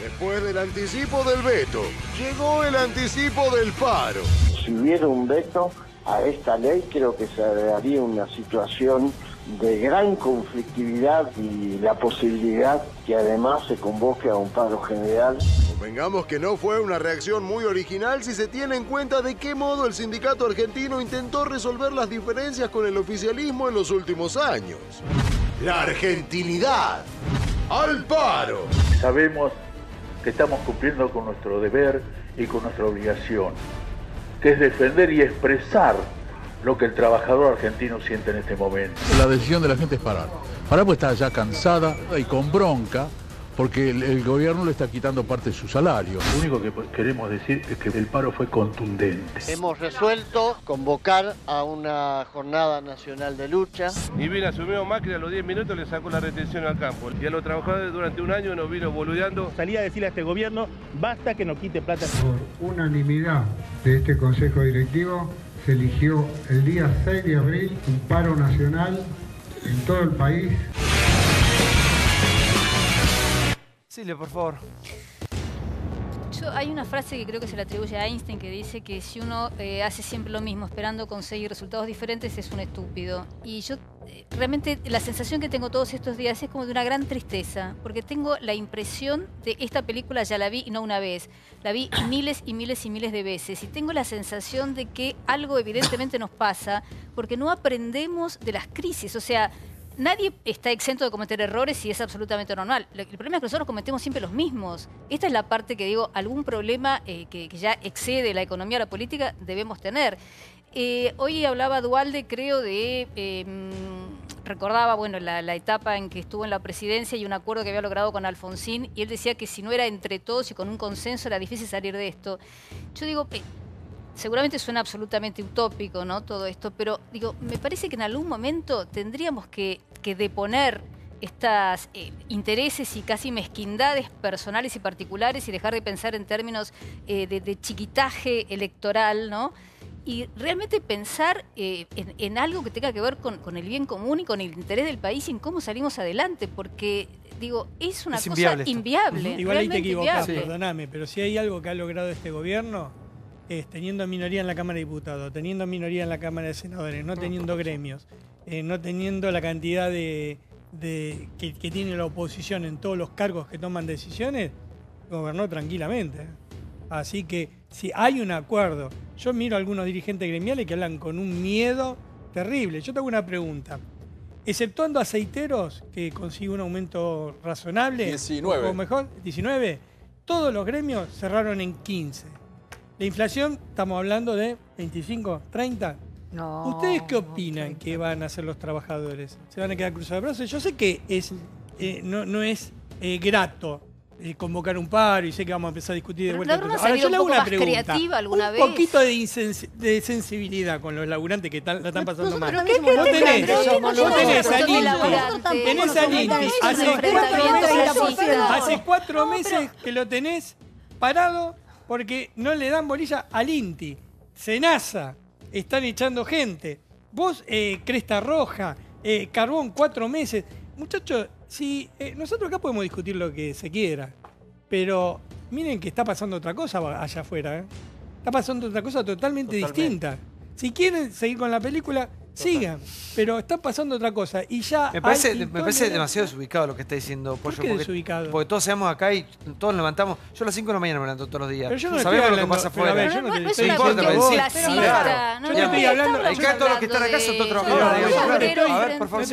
Después del anticipo del veto, llegó el anticipo del paro. Si hubiera un veto a esta ley, creo que se daría una situación de gran conflictividad y la posibilidad que además se convoque a un paro general. Convengamos que no fue una reacción muy original si se tiene en cuenta de qué modo el sindicato argentino intentó resolver las diferencias con el oficialismo en los últimos años. La argentinidad al paro. Sabemos que estamos cumpliendo con nuestro deber y con nuestra obligación, que es defender y expresar lo que el trabajador argentino siente en este momento. La decisión de la gente es parar. Parar pues está ya cansada y con bronca porque el gobierno le está quitando parte de su salario. Lo único que queremos decir es que el paro fue contundente. Hemos resuelto convocar a una jornada nacional de lucha. Y bien, asumió Macri, a los 10 minutos le sacó la retención al campo. Y a los trabajadores durante un año nos vino boludeando. Salí a decirle a este gobierno, basta que nos quite plata. Por unanimidad de este Consejo Directivo, se eligió el día 6 de abril un paro nacional en todo el país. Silvia, por favor. Hay una frase que creo que se le atribuye a Einstein que dice que si uno hace siempre lo mismo esperando conseguir resultados diferentes es un estúpido. Y yo realmente la sensación que tengo todos estos días es como de una gran tristeza, porque tengo la impresión de esta película ya la vi y no una vez, la vi miles y miles y miles de veces y tengo la sensación de que algo evidentemente nos pasa porque no aprendemos de las crisis, o sea, nadie está exento de cometer errores y es absolutamente normal. El problema es que nosotros cometemos siempre los mismos. Esta es la parte que digo, algún problema que ya excede la economía o la política debemos tener. Hoy hablaba Duhalde, creo, recordaba bueno, la etapa en que estuvo en la presidencia y un acuerdo que había logrado con Alfonsín, y él decía que si no era entre todos y con un consenso era difícil salir de esto. Yo digo, seguramente suena absolutamente utópico, ¿no? Todo esto, pero digo, me parece que en algún momento tendríamos que deponer estas intereses y casi mezquindades personales y particulares y dejar de pensar en términos de chiquitaje electoral, ¿no? Y realmente pensar en algo que tenga que ver con el bien común y con el interés del país y en cómo salimos adelante, porque, digo, es una cosa inviable. Igual ahí te realmente equivocás, inviable. perdóname, pero si hay algo que ha logrado este gobierno es teniendo minoría en la Cámara de Diputados, teniendo minoría en la Cámara de Senadores, no teniendo gremios, no teniendo la cantidad que tiene la oposición en todos los cargos que toman decisiones, gobernó tranquilamente. Así que si hay un acuerdo, yo miro a algunos dirigentes gremiales que hablan con un miedo terrible. Yo te hago una pregunta. Exceptuando aceiteros, que consigue un aumento razonable, 19. o mejor, 19, todos los gremios cerraron en 15. La inflación, estamos hablando de 25, 30. No. ¿Ustedes qué opinan que van a hacer los trabajadores? ¿Se van a quedar cruzados de brazos? Yo sé que no es grato convocar un paro y sé que vamos a empezar a discutir de vuelta. Ahora yo le hago una pregunta. Creativa alguna vez. Un poquito de sensibilidad con los laburantes que la están pasando mal. ¿Pero qué No tenés a Linti. Hace 4 meses que lo tenés parado porque no le dan bolilla al Inti. Senasa, están echando gente. Vos, Cresta Roja, Carbón, 4 meses. Muchachos, si nosotros acá podemos discutir lo que se quiera, pero miren que está pasando otra cosa allá afuera. Está pasando otra cosa totalmente distinta. Si quieren seguir con la película, sigan, pero está pasando otra cosa. Y ya me parece demasiado desubicado lo que está diciendo Pollo. ¿Por qué desubicado? Porque todos seamos acá y todos nos levantamos. Yo a las 5 de la mañana me levanto todos los días. Pero yo no sabemos lo que hablando, pasa afuera. Ver, yo no es una cuestión clasista. Yo te estoy hablando. Acá todos los que están acá son todos trabajadores. A ver, por favor.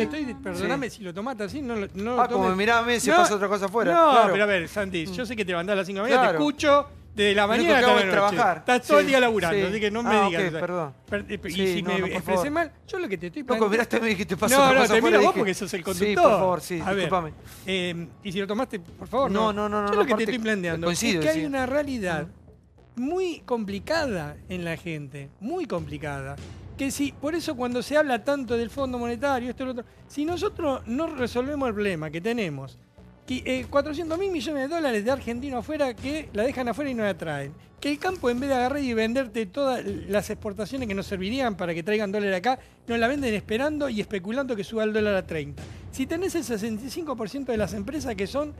Perdóname si lo tomaste así, no lo como me miraba a mí si pasa otra cosa afuera. No, pero a ver, Santi, yo sé que te levantás a las 5 de la mañana, te escucho. Desde la mañana hasta la noche. Trabajar. Estás todo el día laburando, así que no me digas. Okay, perdón. Y si me expresé mal, yo lo que te estoy planteando... No, miraste, me dijiste paso otra cosa te afuera. miro vos porque sos el conductor. Sí, por favor, sí, a discúlpame. Y si lo tomaste, por favor, no. Yo lo que te estoy planteando es que hay una realidad muy complicada en la gente, muy complicada. Que si, por eso cuando se habla tanto del Fondo Monetario, esto y lo otro, si nosotros no resolvemos el problema que tenemos, 400.000 millones de dólares de argentinos afuera que la dejan afuera y no la traen. Que el campo, en vez de agarrar y venderte todas las exportaciones que nos servirían para que traigan dólares acá, nos la venden esperando y especulando que suba el dólar a 30. Si tenés el 65% de las empresas que son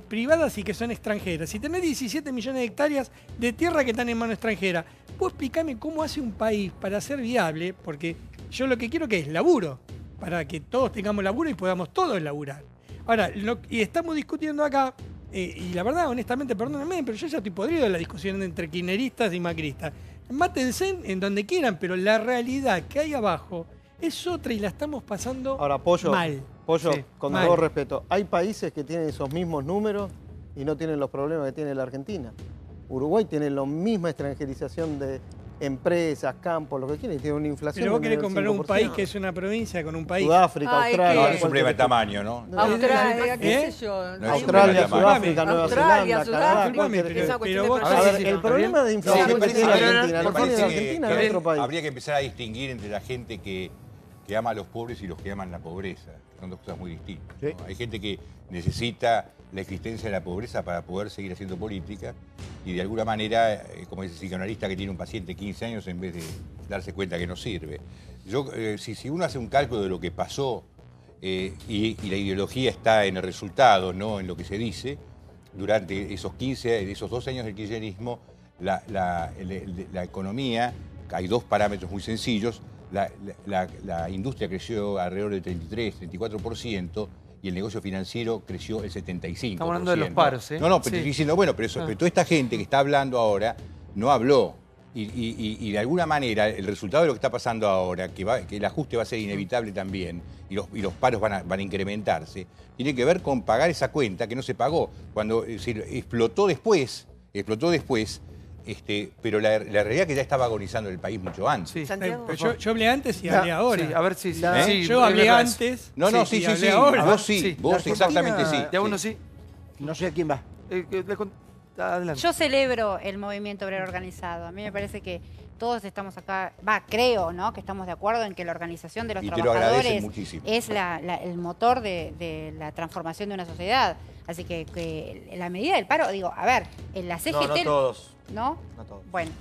privadas y que son extranjeras, si tenés 17 millones de hectáreas de tierra que están en mano extranjera, vos explícame cómo hace un país para ser viable, porque yo lo que quiero que es laburo, para que todos tengamos laburo y podamos todos laburar. Ahora, y estamos discutiendo acá, y la verdad, honestamente, perdónenme, pero yo ya estoy podrido de la discusión entre kirchneristas y macristas. Mátense en donde quieran, pero la realidad que hay abajo es otra y la estamos pasando mal. Pollo, Sí, con mal. todo respeto, hay países que tienen esos mismos números y no tienen los problemas que tiene la Argentina. Uruguay tiene la misma extranjerización de empresas, campos, lo que quieren, y tiene una inflación. Pero vos querés del comparar un 5%. país que es una provincia con un país. Sudáfrica, Australia. No, es un problema de tamaño, ¿no? Australia, qué sé yo. Australia, Sudáfrica, Nueva Zelanda, Canadá. A ver, el problema de inflación que tiene Argentina, lo tiene Argentina en otro país. Habría que empezar a distinguir entre la gente que ama a los pobres y los que aman la pobreza. Son dos cosas muy distintas, ¿no? Hay gente que necesita la existencia de la pobreza para poder seguir haciendo política y de alguna manera, como dice el psicoanalista que tiene un paciente de 15 años en vez de darse cuenta que no sirve. Si uno hace un cálculo de lo que pasó y la ideología está en el resultado, no en lo que se dice, durante esos 12 años del kirchnerismo, la economía, hay dos parámetros muy sencillos. La industria creció alrededor del 33-34% y el negocio financiero creció el 75%. Estamos hablando de los paros, ¿eh? No, pero estoy diciendo, bueno, pero toda esta gente que está hablando ahora no habló. Y de alguna manera el resultado de lo que está pasando ahora, que el ajuste va a ser inevitable también, y los paros van a incrementarse, tiene que ver con pagar esa cuenta que no se pagó. Cuando explotó después, pero la realidad es que ya estaba agonizando el país mucho antes. Sí. Yo hablé antes y hablé ahora. Sí, a ver si... Yo hablé antes. Sí. Ahora. Vos sí, vos exactamente sí. De a uno sí. No sé a quién va. Adelante. Yo celebro el movimiento obrero organizado. A mí me parece que todos estamos acá, creo, ¿no? Que estamos de acuerdo en que la organización de los Y te lo agradecen trabajadores muchísimo. es el motor de la transformación de una sociedad. Así que la medida del paro, digo, a ver, en la CGT... No todos. ¿No? No todos. Bueno.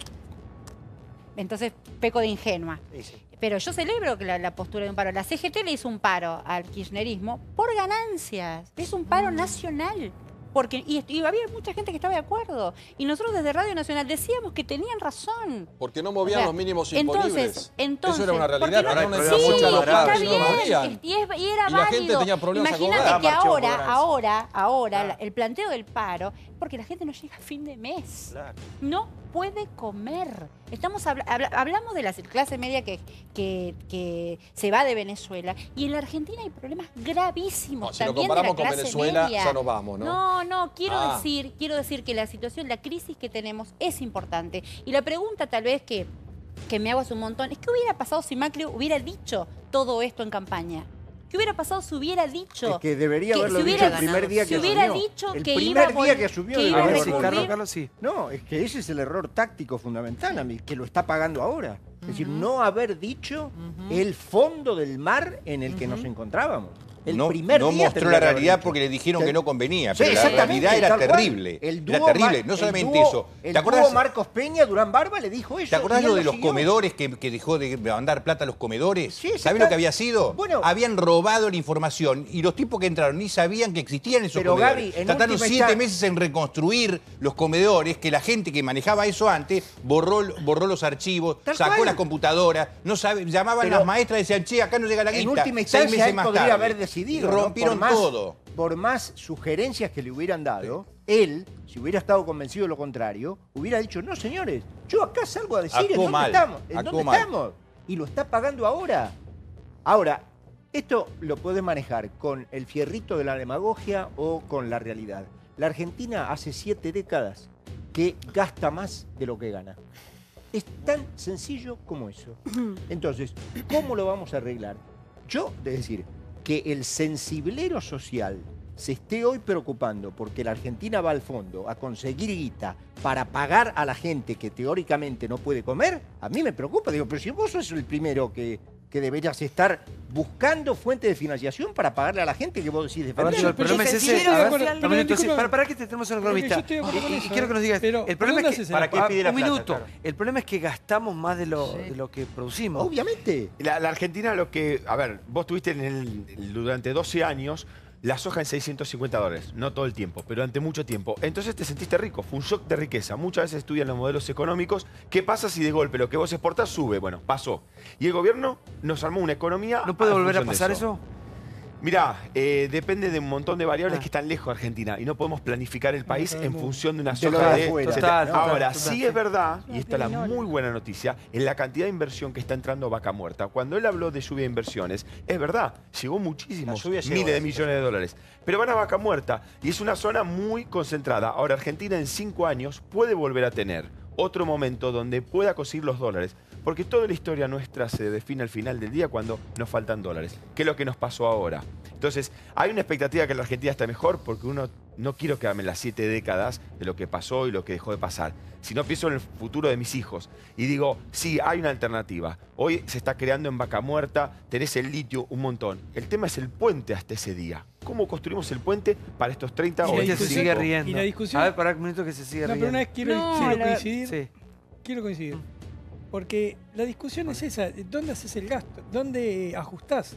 Entonces peco de ingenua. Sí, sí. Pero yo celebro que la postura de un paro. La CGT le hizo un paro al kirchnerismo por ganancias. Es un paro nacional. Porque, y había mucha gente que estaba de acuerdo. Y nosotros desde Radio Nacional decíamos que tenían razón. Porque no movían los mínimos Entonces, imponibles. Eso era una realidad. no, Era una sí, inflación está local, bien, no movían. y era Y la gente válido. tenía problemas a Imagínate cobrar. que Marchó por ahora el planteo del paro, porque la gente no llega a fin de mes. Claro. No puede comer. Hablamos de la clase media que se va de Venezuela, y en la Argentina hay problemas gravísimos. No, si lo también de la comparamos con clase Venezuela, media. ya no vamos, ¿no? No, quiero decir que la situación, la crisis que tenemos es importante. Y la pregunta tal vez que me hago hace un montón es: ¿qué hubiera pasado si Macri hubiera dicho todo esto en campaña? ¿Qué hubiera pasado si hubiera dicho? Es que debería haberlo si dicho hubiera- el primer día que si hubiera asumió. dicho el que primer iba a día vol- que asumió que debería iba a haberlo recurrir- dicho. Carlos, sí. No, es que ese es el error táctico fundamental, a mí, que lo está pagando ahora. Es decir, no haber dicho el fondo del mar en el que nos encontrábamos. El No, primer no día mostró tendría la que haber realidad dicho. porque le dijeron que no convenía, Sí, pero la exactamente, realidad era tal cual. terrible. El Era dúo terrible, Mar- no el solamente dúo- eso. El ¿Te acordás? dúo Marcos Peña, Durán Barba le dijo eso. ¿Te acordás y él lo de los siguió. comedores que dejó de mandar plata a los comedores? Sí, ¿Sabés exacto. lo que había sido? Bueno. Habían robado la información y los tipos que entraron ni sabían que existían esos Pero, comedores. Gaby, en Trataron última 7 instancia- meses en reconstruir los comedores, que la gente que manejaba eso antes borró los archivos, Tal sacó cual. las computadoras, llamaban Pero las maestras y decían, che, acá no llega la guita. En última 6 instancia, meses él más podría tarde. haber decidido. Y ¿no? rompieron Por más- todo. Por más sugerencias que le hubieran dado, él, si hubiera estado convencido de lo contrario, hubiera dicho: no, señores, yo acá salgo a decir en Actuó dónde mal, estamos. ¿En actuó dónde mal. estamos? Y lo está pagando ahora. Ahora, esto lo puedes manejar con el fierrito de la demagogia o con la realidad. La Argentina hace 7 décadas que gasta más de lo que gana. Es tan sencillo como eso. Entonces, ¿cómo lo vamos a arreglar? Yo, es decir, que el sensiblero social se esté hoy preocupando porque la Argentina va al fondo a conseguir guita para pagar a la gente que teóricamente no puede comer, a mí me preocupa. Digo, pero si vos sos el primero que deberías estar buscando fuente de financiación para pagarle a la gente que vos decís A ver, defender. yo, el problema es ese. Pero A ver, disculpa, un minuto, sí, disculpa. para que te tenemos en el Porque yo economista. estoy de acuerdo con Y eso, quiero que nos digas. pero El problema ¿dónde es que. haces ¿Para qué pide la un plata? minuto. Claro. El problema es que gastamos más de lo que producimos. Obviamente. La Argentina lo que... A ver, vos tuviste durante 12 años la soja en $650, no todo el tiempo, pero durante mucho tiempo. Entonces te sentiste rico, fue un shock de riqueza. Muchas veces estudian los modelos económicos. ¿Qué pasa si de golpe lo que vos exportás sube? Bueno, pasó. Y el gobierno nos armó una economía... ¿No puede volver a función de pasar eso? Mirá, depende de un montón de variables que están lejos de Argentina y no podemos planificar el país en función de una De lo soja de de... afuera. Total, Ahora, total. sí es verdad, y esta es la muy buena noticia, en la cantidad de inversión que está entrando Vaca Muerta. Cuando él habló de lluvia de inversiones, es verdad, llegó muchísimos, La lluvia llegó, miles de sí, millones de dólares. Pero van a Vaca Muerta y es una zona muy concentrada. Ahora, Argentina en 5 años puede volver a tener otro momento donde pueda conseguir los dólares. Porque toda la historia nuestra se define al final del día cuando nos faltan dólares, que es lo que nos pasó ahora. Entonces, hay una expectativa que la Argentina esté mejor porque uno no quiero quedarme en las 7 décadas de lo que pasó y lo que dejó de pasar, sino pienso en el futuro de mis hijos. Y digo, sí, hay una alternativa. Hoy se está creando en Vaca Muerta, tenés el litio, un montón. El tema es el puente hasta ese día. ¿Cómo construimos el puente para estos 30 o Y 25? se sigue riendo. y la discusión- A ver, para un minuto que se sigue No, riendo. pero una vez quiero No, coincidir. Sí. Quiero coincidir. Porque la discusión es esa, ¿dónde haces el gasto? ¿Dónde ajustás?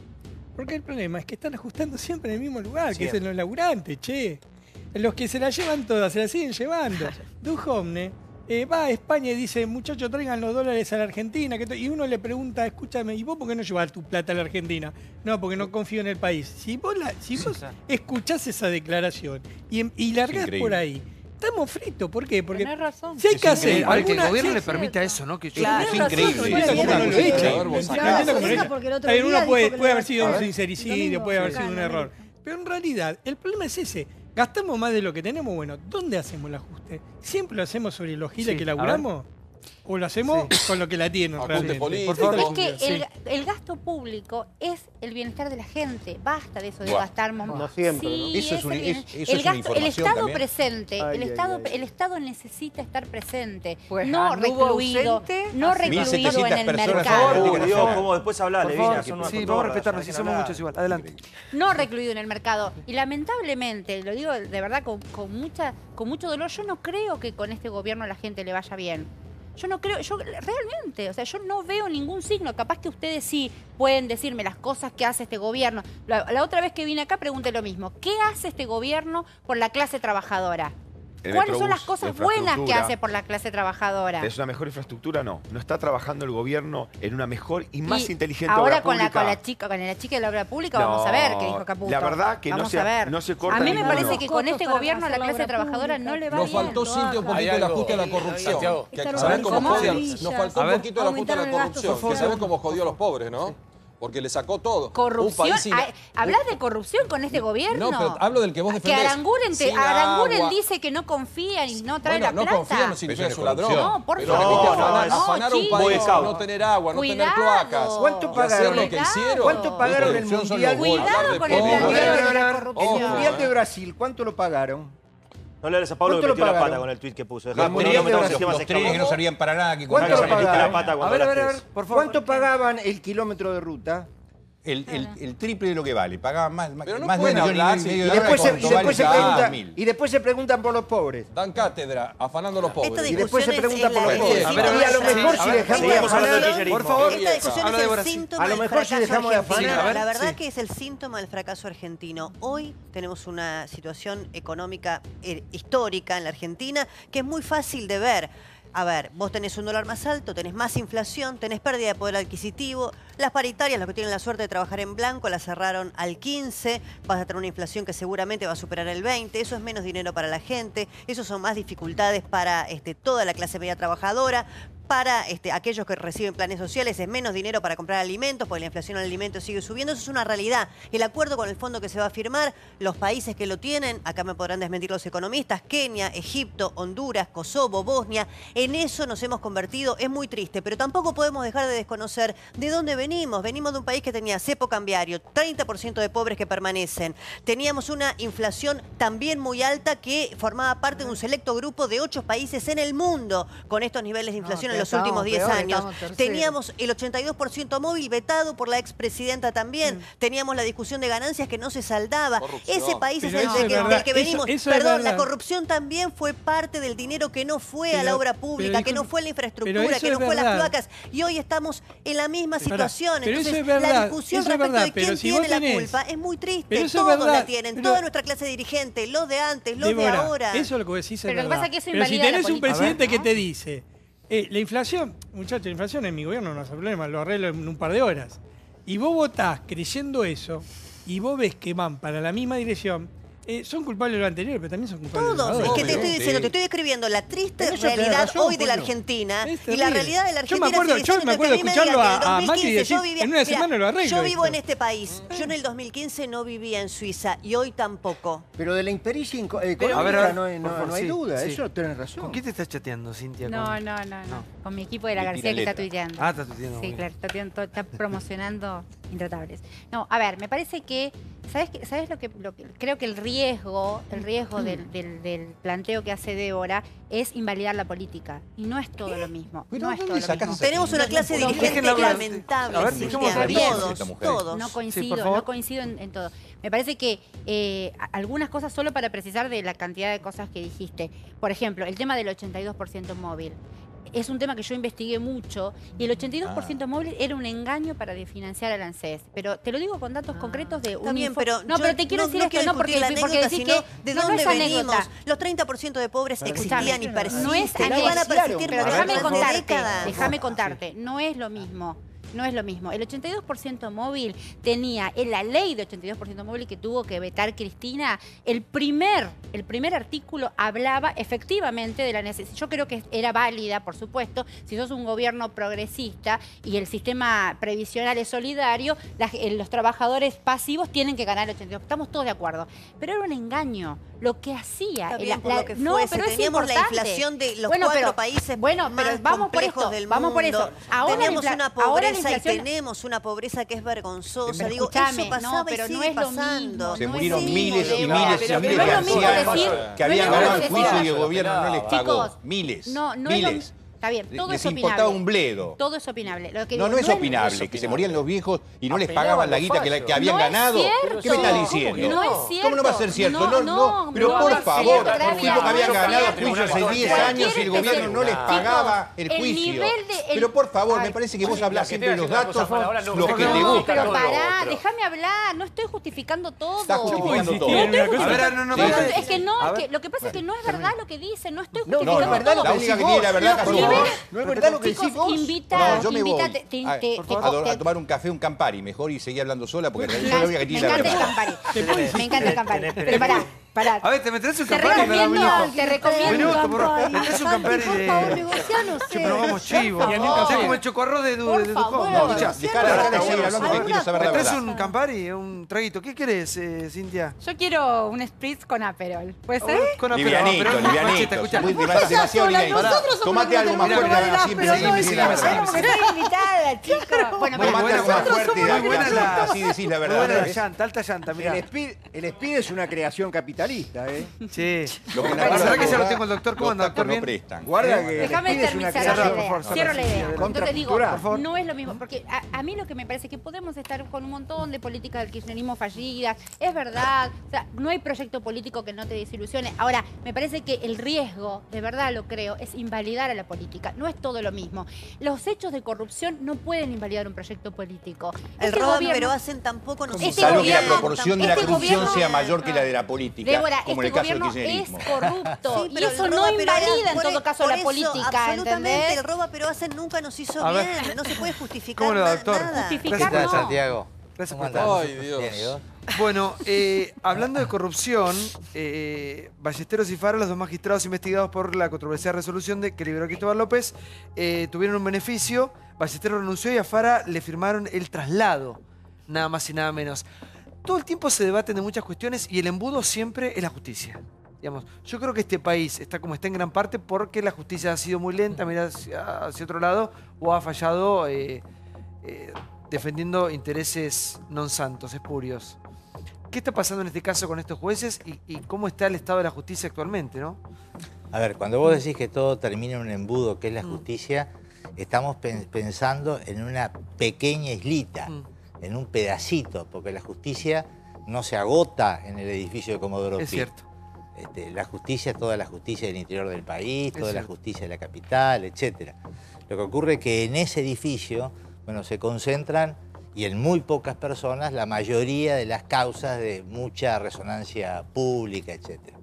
Porque el problema es que están ajustando siempre en el mismo lugar, que es en los laburantes, che. Los que se la llevan todas, se la siguen llevando. Duhovne va a España y dice, muchachos, traigan los dólares a la Argentina. Y uno le pregunta, escúchame, ¿y vos por qué no llevas tu plata a la Argentina? No, porque no confío en el país. Si vos escuchás esa declaración y largás increíble. por ahí, estamos fritos. ¿Por qué? Porque Tenés razón. si hay que hacer Increíble, que el alguna... gobierno sí, le permita eso, ¿no? Que Claro. Es increíble. no entiendo cómo no lo echan. No entiendo cómo lo echan. porque el otro Está bien, día uno puede dijo que haber lo sido un iba a sincericidio, domingo, puede haber sí. sido un error. Pero en realidad, el problema es ese. Gastamos más de lo que tenemos. Bueno, ¿dónde hacemos el ajuste? ¿Siempre lo hacemos sobre los giles Sí, que a ver. laburamos? O lo hacemos con lo que la tienen. realmente. político. Por favor. Es que el gasto público es el bienestar de la gente. Basta de eso de Buah. gastar. No siempre, ¿no? Sí, Eso es un- el eso el es una gasto, el información Estado también. presente, Ay, el ay, Estado, ay. el Estado necesita estar presente, Pues, no anduvo recluido, ausente no hace recluido 1.700 en el personas mercado. Por Dios, ¿cómo después habla, Por Levina? favor, Son unas sí, vamos a controlas, respetarnos, si no somos hablar. muchos igual. Adelante. No recluido en el mercado. Y lamentablemente, lo digo de verdad con mucho dolor, yo no creo que con este gobierno a la gente le vaya bien. Yo no creo, yo realmente, o sea, yo no veo ningún signo. Capaz que ustedes sí pueden decirme las cosas que hace este gobierno. La otra vez que vine acá pregunté lo mismo. ¿Qué hace este gobierno por la clase trabajadora? El ¿Cuáles son las Metrobús, cosas la buenas que infraestructura. hace por la clase trabajadora? ¿Es una mejor infraestructura? No. No está trabajando el gobierno en una mejor y más inteligente ahora obra con pública. con la chica de la obra pública vamos a ver qué dijo Caputo. La verdad que vamos no a ver. no se corta A mí me ninguno. parece que con este Costos para gobierno a la hacer la clase obra trabajadora pública. no le va Nos bien. faltó, Cintia, un poquito Hay el algo, ajuste a la corrupción. Santiago, Que Están ¿sabés cómo organizando jodió? villas. Nos faltó A un ver. poquito el ajuste a la Aumentaron el gasto corrupción. Que social. sabés cómo jodió a los pobres, ¿no? Porque le sacó todo. Corrupción. Un país sin... ¿Hablas de corrupción con este gobierno? No, pero hablo del que vos Que defendés. Aranguren, Sin Aranguren agua. dice que no confían y no trae Bueno, la plata. no confían, no significa que es un ladrón. No, por Pero favor. viste, afanar a un chicos. país, no tener agua, no tener Cuidado. cloacas. ¿Cuánto Y hacer pagaron? lo que hicieron. ¿Cuánto pagaron el Corrupción son mundial? los bolos. Cuidado Hablar de con el pobres. planteo de la El corrupción. Mundial de Brasil, ¿cuánto lo pagaron? No le hables a Pablo que ¿Cuánto lo metió la pata pagaron? con el tweet que puso. Los No trenes metamos de en temas Brasil, trenes que no servían para nada. Que ¿Cuánto Dale, lo ya metiste la pagaron? pata cuando A ver, hablaste. por favor. ¿Cuánto pagaban el kilómetro de ruta? El triple de lo que vale. Pagaban más, Pero no más de pueden 1,5 millones hablar de si- Y dólares. después, cuando vale cada 1000. y después se preguntan por los pobres. Dan cátedra, afanando a los pobres. Esta Y después se discusión preguntan es por los la pobres. decisión Y a lo nuestra. mejor Sí, si a ver, dejamos de seguimos hablando de afanar... kirchnerismo. Por favor, Esta discusión habla es de el Brasil. síntoma A lo del mejor si fracaso dejamos de argentino. afanar- a ver, La verdad sí. que es el síntoma del fracaso argentino. Hoy tenemos una situación económica histórica en la Argentina que es muy fácil de ver. A ver, vos tenés un dólar más alto, tenés más inflación, tenés pérdida de poder adquisitivo. Las paritarias, los que tienen la suerte de trabajar en blanco, las cerraron al 15. Vas a tener una inflación que seguramente va a superar el 20. Eso es menos dinero para la gente. Eso son más dificultades para toda la clase media trabajadora. Para aquellos que reciben planes sociales es menos dinero para comprar alimentos, porque la inflación en alimentos sigue subiendo. Eso es una realidad. El acuerdo con el fondo que se va a firmar, los países que lo tienen, acá me podrán desmentir los economistas, Kenia, Egipto, Honduras, Kosovo, Bosnia, en eso nos hemos convertido. Es muy triste, pero tampoco podemos dejar de desconocer de dónde venimos. Venimos de un país que tenía cepo cambiario, 30% de pobres que permanecen. Teníamos una inflación también muy alta que formaba parte de un selecto grupo de 8 países en el mundo con estos niveles de inflación en los últimos 10 años. Teníamos el 82% móvil vetado por la expresidenta también. Teníamos la discusión de ganancias que no se saldaba. Corrupción. Ese país Pero es eso el es del verdad. que venimos. Eso es Perdón, la verdad. corrupción también fue parte del dinero que no fue a Pero- la obra pero pública, que no disculpe, fue a la pero infraestructura, eso que no es fue a las verdad. placas. Y hoy estamos en la misma situación. Pero eso Entonces, es verdad, la discusión eso es respecto verdad, de pero quién si vos tiene la tenés- culpa es muy triste. pero eso es Todos verdad, la tienen, pero- toda nuestra clase dirigente, los de antes, los de Débora, ahora. eso es lo que vos decís es Pero lo que verdad. pasa es que eso Pero si invalida la tenés un política, presidente ¿no? que te dice, la inflación, muchachos, la inflación en mi gobierno no hace problema, lo arreglo en un par de horas. Y vos votás creyendo eso, y vos ves que van para la misma dirección, son culpables de lo anterior, pero también son culpables de lo Todos, ahora. es que te Obvio, estoy diciendo, sí. te estoy describiendo la triste En eso tenés realidad razón, hoy de la Pablo. Argentina. Es Y la terrible. realidad de la Yo me Argentina acuerdo- sigue yo siendo me acuerdo que a mí me escucharlo digan que en a el Macri 2015 decir, yo vivía- en una Mirá, semana lo arreglo yo vivo esto. en este país. Yo en el 2015 no vivía en Suiza y hoy tampoco. Pero de la impericia A ver, económica no por favor, hay sí, duda, sí. eso tenés razón. ¿Con quién te estás chateando, Cintia? No, ¿Con- no. Con mi equipo de la Le García tira que está letra. tuiteando. Ah, está tuiteando, muy Sí, bien. claro, está promocionando Intratables. No, a ver, me parece que, ¿sabes lo que creo que el riesgo del planteo que hace Débora es invalidar la política. Y no es todo lo mismo. Pero No es ¿dónde todo lo sacás mismo. esa Tenemos una clase Déjenla dirigente hablar. lamentable, A ver, Cintia, dejemos hablar. todos, Esta mujer. todos. No Sí, coincido, por favor. no coincido en todo. Me parece que algunas cosas, solo para precisar de la cantidad de cosas que dijiste. Por ejemplo, el tema del 82% móvil. Es un tema que yo investigué mucho y el 82% móvil era un engaño para financiar al ANSES. Pero te lo digo con datos concretos de un También, pero No, yo pero te quiero decir esto, no porque, discutir la porque anécdota, decís sino que de no, no dónde es venimos. anécdota. Los 30% de pobres existían y persisten. No es y van a anécdota. persistir Pero por déjame durante contarte, décadas. déjame contarte, no es lo mismo. No es lo mismo. El 82% móvil tenía en la ley de 82% móvil que tuvo que vetar Cristina, el primer El primer artículo hablaba efectivamente de la necesidad. Yo creo que era válida, por supuesto, si sos un gobierno progresista y el sistema previsional es solidario, los trabajadores pasivos tienen que ganar el 82%. Estamos todos de acuerdo. Pero era un engaño. Lo que hacía... no, pero teníamos la inflación de los cuatro países más complejos del mundo. Vamos por eso. Ahora tenemos una pobreza y inflación... tenemos una pobreza que es vergonzosa. Digo, Escuchame, eso pasaba pero y sigue no es lo pasando. mismo. Se no murieron es miles y mismo, miles y pero miles no de es lo mismo ancianos decir- que no habían es lo ganado el mismo juicio decir- y el gobierno no les pagó. Chicos, Miles, no es lo- miles. Está bien, todo Les es opinable. importaba un bledo. Todo es opinable. Lo que No, digo, no es opinable, que se morían los viejos y no les pagaban la guita que habían No es ganado. cierto. ¿Qué me está diciendo? No es cierto. ¿Cómo no va a ser cierto? No, pero no por es favor, cierto, gracias. tipo que habían No es ganado cierto. juicios hace 10 años y el gobierno no les pagaba el juicio. Pero por favor, me parece que vos hablás siempre de los datos, los que te No, gustan. pero pará, déjame hablar, no estoy justificando todo. Estás justificando todo. No estoy justificando. A ver, no, Es que no, lo que pasa es que no es verdad lo que dicen, no estoy No, justificando no es verdad todo. lo que decís vos. La única que tiene la verdad, No es verdad lo que decís vos. No, yo me voy a tomar un café, un Campari, mejor, y seguir hablando sola, porque en realidad yo la única que tiene la verdad. Me encanta el Campari. Pero pará. A ver, te metes un Te Campari, recomiendo, te recomiendo. Un minuto, metés un Campari Por favor, negocianos. Che, pero vamos chivo. Por favor. Es como el chocorró de Ducón. favor, No, escuchá, dejá de seguir hablando que quiero saber la ¿Me traes verdad. un Campari, un traguito? ¿Qué querés, Cintia? Yo quiero un spritz con Aperol. ¿Puede ser? Con Aperol. Livianito, Pero, livianito. Macheta, escuchá. Demasiado livianito. Tomate algo más fuerte, así decís la verdad. Estoy invitada, chicos. Bueno, Tomate algo más fuerte, así decís la Muy buena la verdad. llanta, alta llanta, mirá. El Speed es una creación capitalista, ¿eh? Sí. Lo que ¿Será que ya lo tengo el doctor? ¿Cómo anda, doctor? no Bien. prestan. Guarda que Déjame el Speed es una terminar la creación. idea. Cierro la idea. Entonces digo, Contracultural. no es lo mismo. Porque a mí lo que me parece es que podemos estar con un montón de políticas del kirchnerismo fallidas. Es verdad. O sea, no hay proyecto político que no te desilusione. Ahora, me parece que el riesgo, de verdad lo creo, es invalidar a la política. No es todo lo mismo. Los hechos de corrupción no pueden invalidar un proyecto político. El roban, pero hacen tampoco nosotros. Salvo que la proporción de la corrupción gobierno- sea mayor que la de la política, Débora, como en el este caso del gobierno es kirchnerismo. corrupto. Sí, y pero eso el no roba, pero invalida en por- todo caso por la eso, política, absolutamente, ¿entendés? el roba pero hacen nunca nos hizo A ver. bien. No se puede justificar ¿Cómo le va, doctor? nada. Justificar Gracias, no. Santiago. Gracias por estar. Ay, Dios. Bien, ¿y vos? Bueno, hablando de corrupción, Ballesteros y Fara, los dos magistrados investigados por la controversial resolución que liberó Cristóbal López, tuvieron un beneficio. Ballesteros renunció y a Fara le firmaron el traslado, nada más y nada menos. Todo el tiempo se debaten de muchas cuestiones y el embudo siempre es la justicia. Digamos, yo creo que este país está como está en gran parte porque la justicia ha sido muy lenta, mira hacia otro lado, o ha fallado defendiendo intereses non santos, espurios. ¿Qué está pasando en este caso con estos jueces y cómo está el estado de la justicia actualmente, no? A ver, cuando vos decís que todo termina en un embudo, que es la justicia, estamos pensando en una pequeña islita, en un pedacito, porque la justicia no se agota en el edificio de Comodoro Pi. Es cierto. La justicia, toda la justicia del interior del país, toda la cierto. justicia de la capital, etc. Lo que ocurre es que en ese edificio, bueno, se concentran, y en muy pocas personas, la mayoría de las causas de mucha resonancia pública, etc.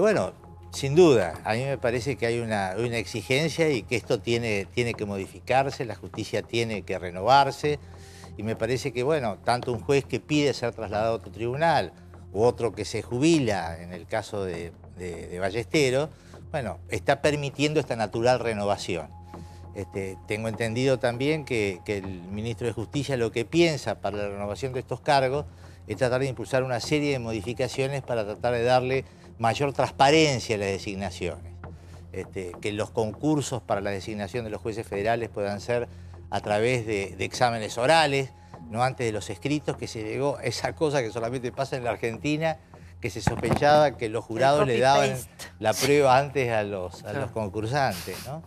Bueno, sin duda, a mí me parece que hay una exigencia y que esto tiene que modificarse, la justicia tiene que renovarse, y me parece que, bueno, tanto un juez que pide ser trasladado a otro tribunal, u otro que se jubila, en el caso de Ballesteros, bueno, está permitiendo esta natural renovación. Tengo entendido también que el ministro de Justicia lo que piensa para la renovación de estos cargos es tratar de impulsar una serie de modificaciones para tratar de darle mayor transparencia a las designaciones. Que los concursos para la designación de los jueces federales puedan ser a través de exámenes orales, no antes de los escritos, que se llegó a esa cosa que solamente pasa en la Argentina, que se sospechaba que los jurados le daban la prueba antes a los concursantes, ¿no?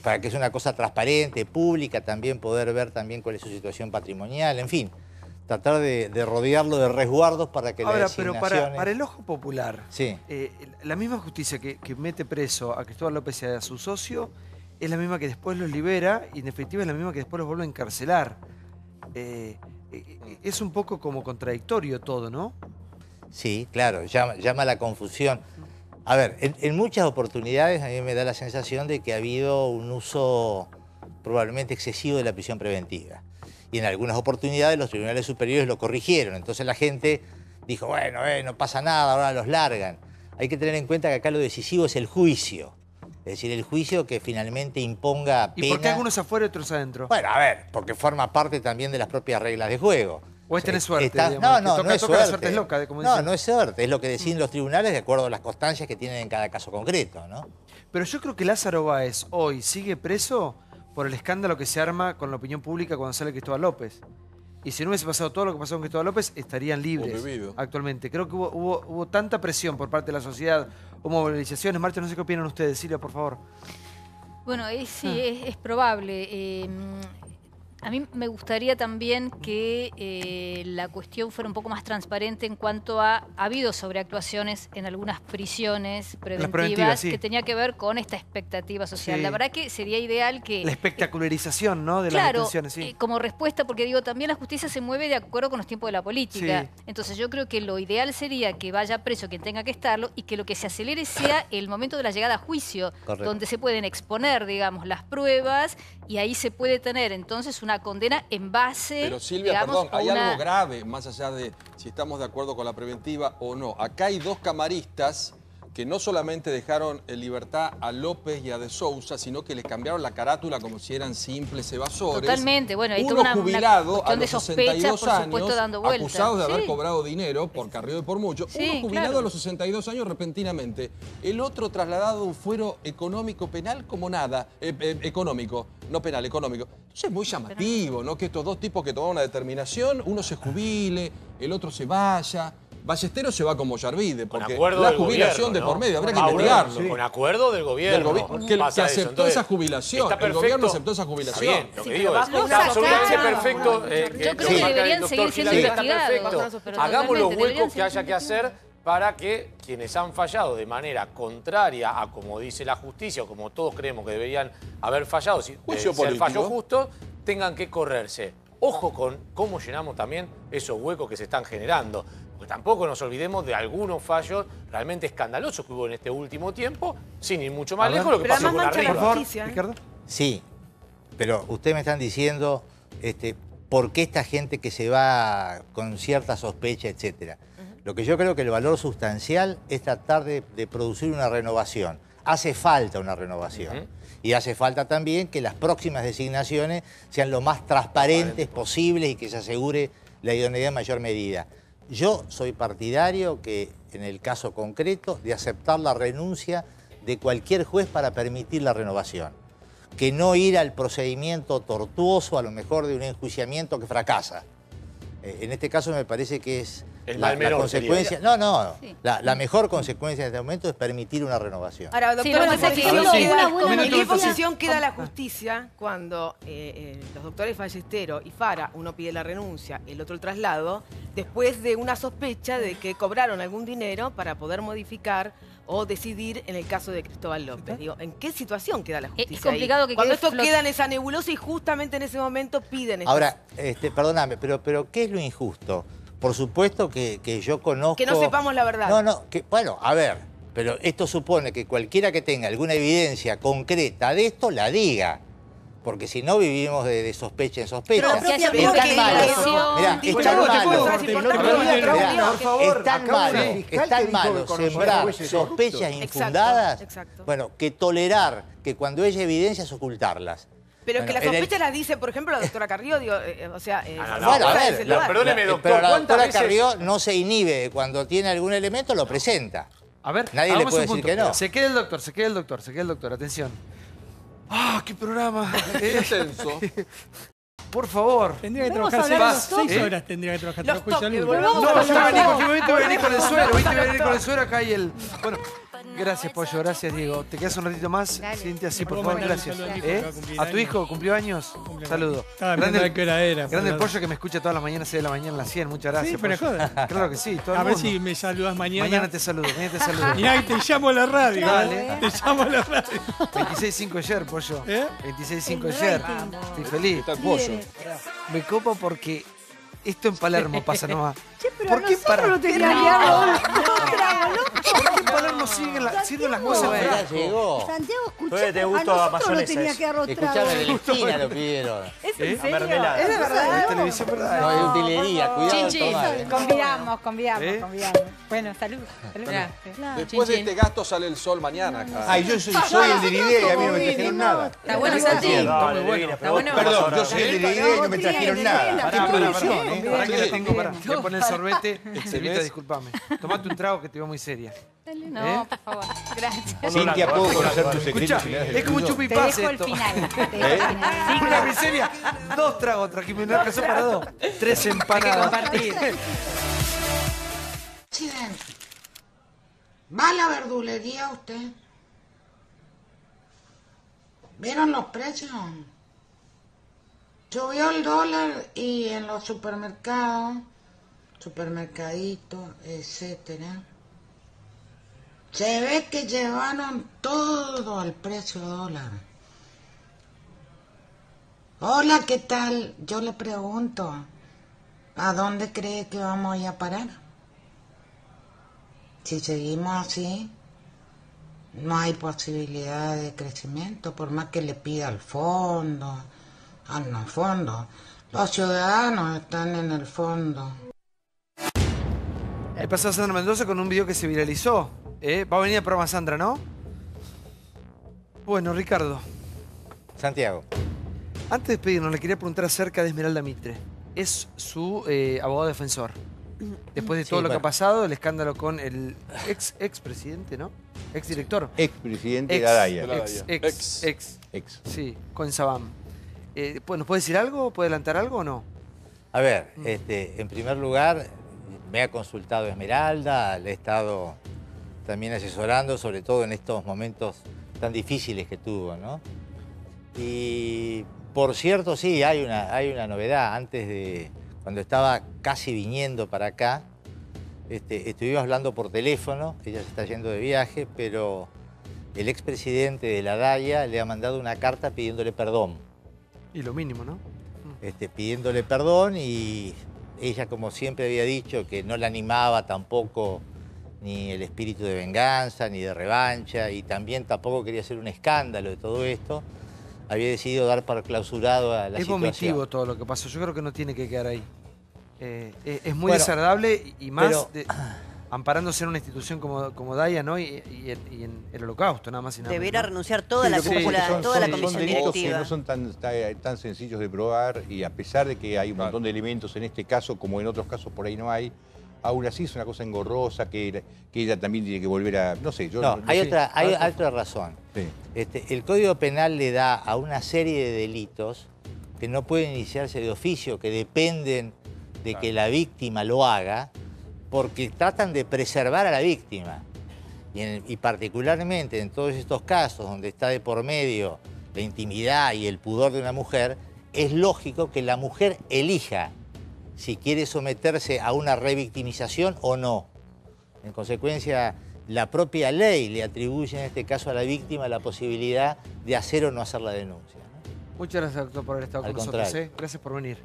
Para que sea una cosa transparente, pública, también poder ver también cuál es su situación patrimonial, en fin, tratar de rodearlo de resguardos para que Ahora, las pero designaciones... para el ojo popular, Sí. la misma justicia que mete preso a Cristóbal López y a su socio es la misma que después los libera y en definitiva es la misma que después los vuelve a encarcelar. Es un poco como contradictorio todo, ¿no? Sí, claro, llama a la confusión. A ver, en muchas oportunidades a mí me da la sensación de que ha habido un uso probablemente excesivo de la prisión preventiva. Y en algunas oportunidades los tribunales superiores lo corrigieron. Entonces la gente dijo, bueno, no pasa nada, ahora los largan. Hay que tener en cuenta que acá lo decisivo es el juicio. Es decir, el juicio que finalmente imponga pena. ¿Y por qué algunos afuera y otros adentro? Bueno, a ver, porque forma parte también de las propias reglas de juego. ¿O es tener suerte? No es suerte. La suerte es loca, como dicen. No es suerte. Es lo que deciden los tribunales de acuerdo a las constancias que tienen en cada caso concreto, ¿no? Pero yo creo que Lázaro Báez hoy sigue preso por el escándalo que se arma con la opinión pública cuando sale Cristóbal López. Y si no hubiese pasado todo lo que pasó con Cristóbal López, estarían libres actualmente. Creo que hubo tanta presión por parte de la sociedad, hubo movilizaciones. Marta, no sé qué opinan ustedes. Silvia, por favor. Bueno, sí, es probable. A mí me gustaría también que la cuestión fuera un poco más transparente en cuanto ha habido sobreactuaciones en algunas prisiones preventivas sí. que tenía que ver con esta expectativa social. Sí. La verdad que sería ideal que... La espectacularización, ¿no? De las detenciones, sí. Como respuesta, porque digo, también la justicia se mueve de acuerdo con los tiempos de la política. Sí. Entonces yo creo que lo ideal sería que vaya preso quien tenga que estarlo y que lo que se acelere sea el momento de la llegada a juicio, donde se pueden exponer, digamos, las pruebas y ahí se puede tener entonces una condena en base, Pero Silvia, digamos, perdón, hay una... algo grave, más allá de si estamos de acuerdo con la preventiva o no. Acá hay dos camaristas que no solamente dejaron en libertad a López y a De Sousa, sino que les cambiaron la carátula como si eran simples evasores. Totalmente, bueno, hay Uno toda una jubilado cuestión a de los sospecha, 62 por supuesto, años, dando vueltas. acusados de haber Sí. cobrado dinero por carrió y por mucho. Sí, Uno jubilado claro. a los 62 años repentinamente. El otro trasladado a un fuero económico penal como nada. Económico, no penal, económico. Entonces es muy llamativo, ¿no? Que estos dos tipos que tomaron una determinación, uno se jubile, el otro se vaya. Ballesteros se va como Yarvide, porque la jubilación de por medio, habrá que investigarlo. Sí. Con acuerdo del gobierno. Que aceptó esa jubilación. El gobierno aceptó esa jubilación. Está bien, lo que digo es está absolutamente perfecto. Yo creo que deberían seguir siendo investigados. Hagamos los huecos que haya que hacer para que quienes han fallado de manera contraria a como dice la justicia o como todos creemos que deberían haber fallado, si el fallo justo, tengan que correrse. Ojo con cómo llenamos también esos huecos que se están generando. Porque tampoco nos olvidemos de algunos fallos realmente escandalosos que hubo en este último tiempo, sin ir mucho más lejos, lo que pasó con Arriba. Ricardo. Sí, pero ustedes me están diciendo por qué esta gente que se va con cierta sospecha, etcétera. Lo que yo creo que el valor sustancial es tratar de producir una renovación. Hace falta una renovación. Y hace falta también que las próximas designaciones sean lo más transparentes posibles y que se asegure la idoneidad en mayor medida. Yo soy partidario que, en el caso concreto, de aceptar la renuncia de cualquier juez para permitir la renovación. Que no ir al procedimiento tortuoso, a lo mejor de un enjuiciamiento que fracasa. En este caso me parece que es la consecuencia. La mejor consecuencia en este momento es permitir una renovación. Ahora, doctora, ¿en qué posición queda la justicia cuando los doctores Ballesteros y Fara, uno pide la renuncia, el otro el traslado, después de una sospecha de que cobraron algún dinero para poder modificar o decidir en el caso de Cristóbal López? Digo, ¿en qué situación queda la justicia? Es complicado ahí? que cuando quede esto queda en esa nebulosa y justamente en ese momento piden esto. Ahora, perdóname, pero ¿qué es lo injusto? Por supuesto que yo conozco... Que no sepamos la verdad. Bueno, a ver, pero esto supone que cualquiera que tenga alguna evidencia concreta de esto la diga. Porque si no vivimos de sospecha en sospecha. Es tan malo sembrar sospechas infundadas, bueno, que tolerar que cuando hay evidencias ocultarlas. Pero es que las sospechas las dice, por ejemplo, la doctora Carrió, digo, o sea... bueno, a ver, perdóneme, doctor, pero la doctora Carrió no se inhibe, cuando tiene algún elemento lo presenta. A ver, nadie le puede decir que no. Se queda el doctor, atención. ¡Ah, qué programa! Es tenso. Por favor. Tendría que trabajar 6 horas, tendría que trabajar. No, yo voy a venir con el suero, ¿viste? Voy a venir con el suero acá y el... Bueno, gracias, Pollo, gracias, Diego. ¿Te quedas un ratito más? Cintia, sí, por favor, gracias. ¿A tu hijo cumplió años? Saludo. Grande qué hora era. Grande el Pollo que me escucha todas las mañanas, 6 de la mañana, a las 100. Muchas gracias. Sí, pero joder. Claro que sí, todo el mundo. A ver si mundo. me saludas mañana. Mañana te saludo. Mirá, te llamo a la radio. Dale. Te llamo a la radio. 26.5 ayer, Pollo. 26.5 ayer. Estoy feliz. Está el Pollo. Me copa porque esto en Palermo pasa nomás. Che, pero ¿Por qué nosotros no teníamos ¿Por qué en Palermo decirnos las cosas. Ya llegó. Santiago, escuchá, Todavía te a gustó nosotros Amazonas no tenía ese. que dar los Escuchame, tragos. de la esquina lo pidieron. ¿Es en A serio? mermelada. ¿Es de verdad? Es televisión verdad. No, es utilería, cuidado. Chin, chin. tomá. Convidamos. Bueno, salud. Después de este gasto sale el sol mañana acá. Ay, yo soy el de la idea y a mí no me trajeron nada. Está bueno, Santi. Está muy bueno. Está bueno. Perdón, yo soy el de la idea y no me trajeron nada. Qué producción, ¿eh? Pará que la tengo, pará. Voy a poner el sorbete. ¿Tenés? Silvita, disculpame. Tomate un trago que te veo muy seria. No, por favor. Gracias. Cintia, ¿puedo conocer tus secretos? Escuchá, es como un Te chupipase dejo el esto. final. Te dejo ¿Eh? el final. Una miseria. 2 tragos trajimos, no alcanzó para 2. 3 Hay que empanadas. compartir. Presidente, ¿va a la verdulería usted? ¿Vieron los precios? Subió el dólar y en los supermercados, supermercaditos, etcétera, se ve que llevaron todo al precio dólar. Hola, ¿qué tal? Yo le pregunto, ¿a dónde cree que vamos a ir a parar? Si seguimos así, no hay posibilidad de crecimiento, por más que le pida al fondo, al no fondo. Los ciudadanos están en el fondo. Ahí pasó Sandra Mendoza con un video que se viralizó. Va a venir al programa Sandra, ¿no? Bueno, Ricardo. Santiago. Antes de despedirnos, le quería preguntar acerca de Esmeralda Mitre. Es su abogado defensor. Después de todo lo que ha pasado, el escándalo con el expresidente, ¿no? Exdirector. Expresidente de la DAIA. Ex. Sí, con Sabam. ¿Nos puede decir algo? ¿Puede adelantar algo o no? A ver, en primer lugar, me ha consultado Esmeralda, le he estado también asesorando, sobre todo en estos momentos tan difíciles que tuvo, ¿no? Y por cierto, sí, hay una novedad. Antes de, cuando estaba casi viniendo para acá, estuvimos hablando por teléfono, ella se está yendo de viaje, pero el expresidente de la DAIA le ha mandado una carta pidiéndole perdón. Y lo mínimo, ¿no? Pidiéndole perdón, y ella, como siempre había dicho, que no la animaba tampoco ni el espíritu de venganza, ni de revancha, y también tampoco quería hacer un escándalo de todo esto, había decidido dar por clausurado a la situación. Es vomitivo todo lo que pasó, yo creo que no tiene que quedar ahí. Es muy desagradable y más amparándose en una institución como DAIA, ¿no? Y en el Holocausto, nada más y nada menos. Debiera renunciar toda la cúpula, toda la comisión son delitos directiva. que no son tan sencillos de probar, y a pesar de que hay un montón de elementos en este caso, como en otros casos por ahí no hay, aún así es una cosa engorrosa que ella también tiene que volver a... No sé, yo... No, hay otra razón. Sí. El Código Penal le da a una serie de delitos que no pueden iniciarse de oficio, que dependen de que la víctima lo haga, porque tratan de preservar a la víctima. Y particularmente en todos estos casos donde está de por medio la intimidad y el pudor de una mujer, es lógico que la mujer elija si quiere someterse a una revictimización o no. En consecuencia, la propia ley le atribuye en este caso a la víctima la posibilidad de hacer o no hacer la denuncia. Muchas gracias, doctor, por haber estado Al con nosotros. contrario. Gracias por venir.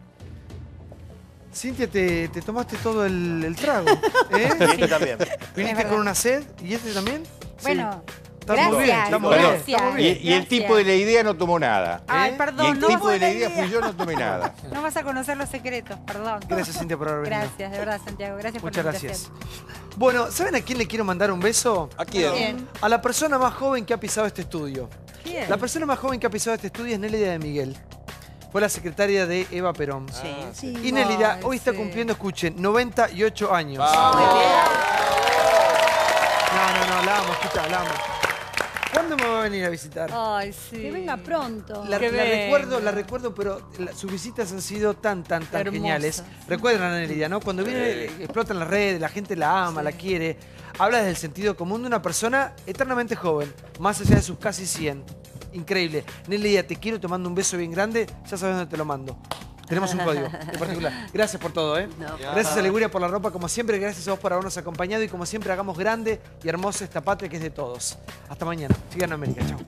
Cintia, te tomaste todo el trago. Este también. ¿Viniste con una sed? ¿Y este también? Bueno, Estamos muy bien, estamos bien, gracias. estamos bien. Y el tipo de la idea no tomó nada. Ay, Y perdón, el no tipo fue de la la idea idea. fui yo, no tomé nada. No vas a conocer los secretos, perdón. Gracias, Cintia, por haber venido. Gracias, de verdad, Santiago. Gracias Muchas por la gracias. invitación. Bueno, ¿saben a quién le quiero mandar un beso? ¿A quién? ¿Quién? A la persona más joven que ha pisado este estudio. ¿Quién? La persona más joven que ha pisado este estudio es Nélida de Miguel. Fue la secretaria de Eva Perón. Sí. Y Nélida Ay, hoy está sí. cumpliendo, escuchen, 98 años. No, la amo, escucha, la amo. ¿Cuándo me va a venir a visitar? Ay, sí. Que venga pronto. La venga. recuerdo, pero sus visitas han sido tan Hermosas. geniales. Recuerdan a Nélida, ¿no? Cuando viene, explota en las redes, la gente la ama, la quiere. Habla desde el sentido común de una persona eternamente joven, más allá de sus casi 100. Increíble. Nélida, te quiero, te mando un beso bien grande. Ya sabes dónde te lo mando. Tenemos un código en particular. Gracias por todo, ¿eh? No. Gracias a Liguria por la ropa, como siempre. Gracias a vos por habernos acompañado. Y como siempre, hagamos grande y hermosa esta patria que es de todos. Hasta mañana. Sigan en América. Chao.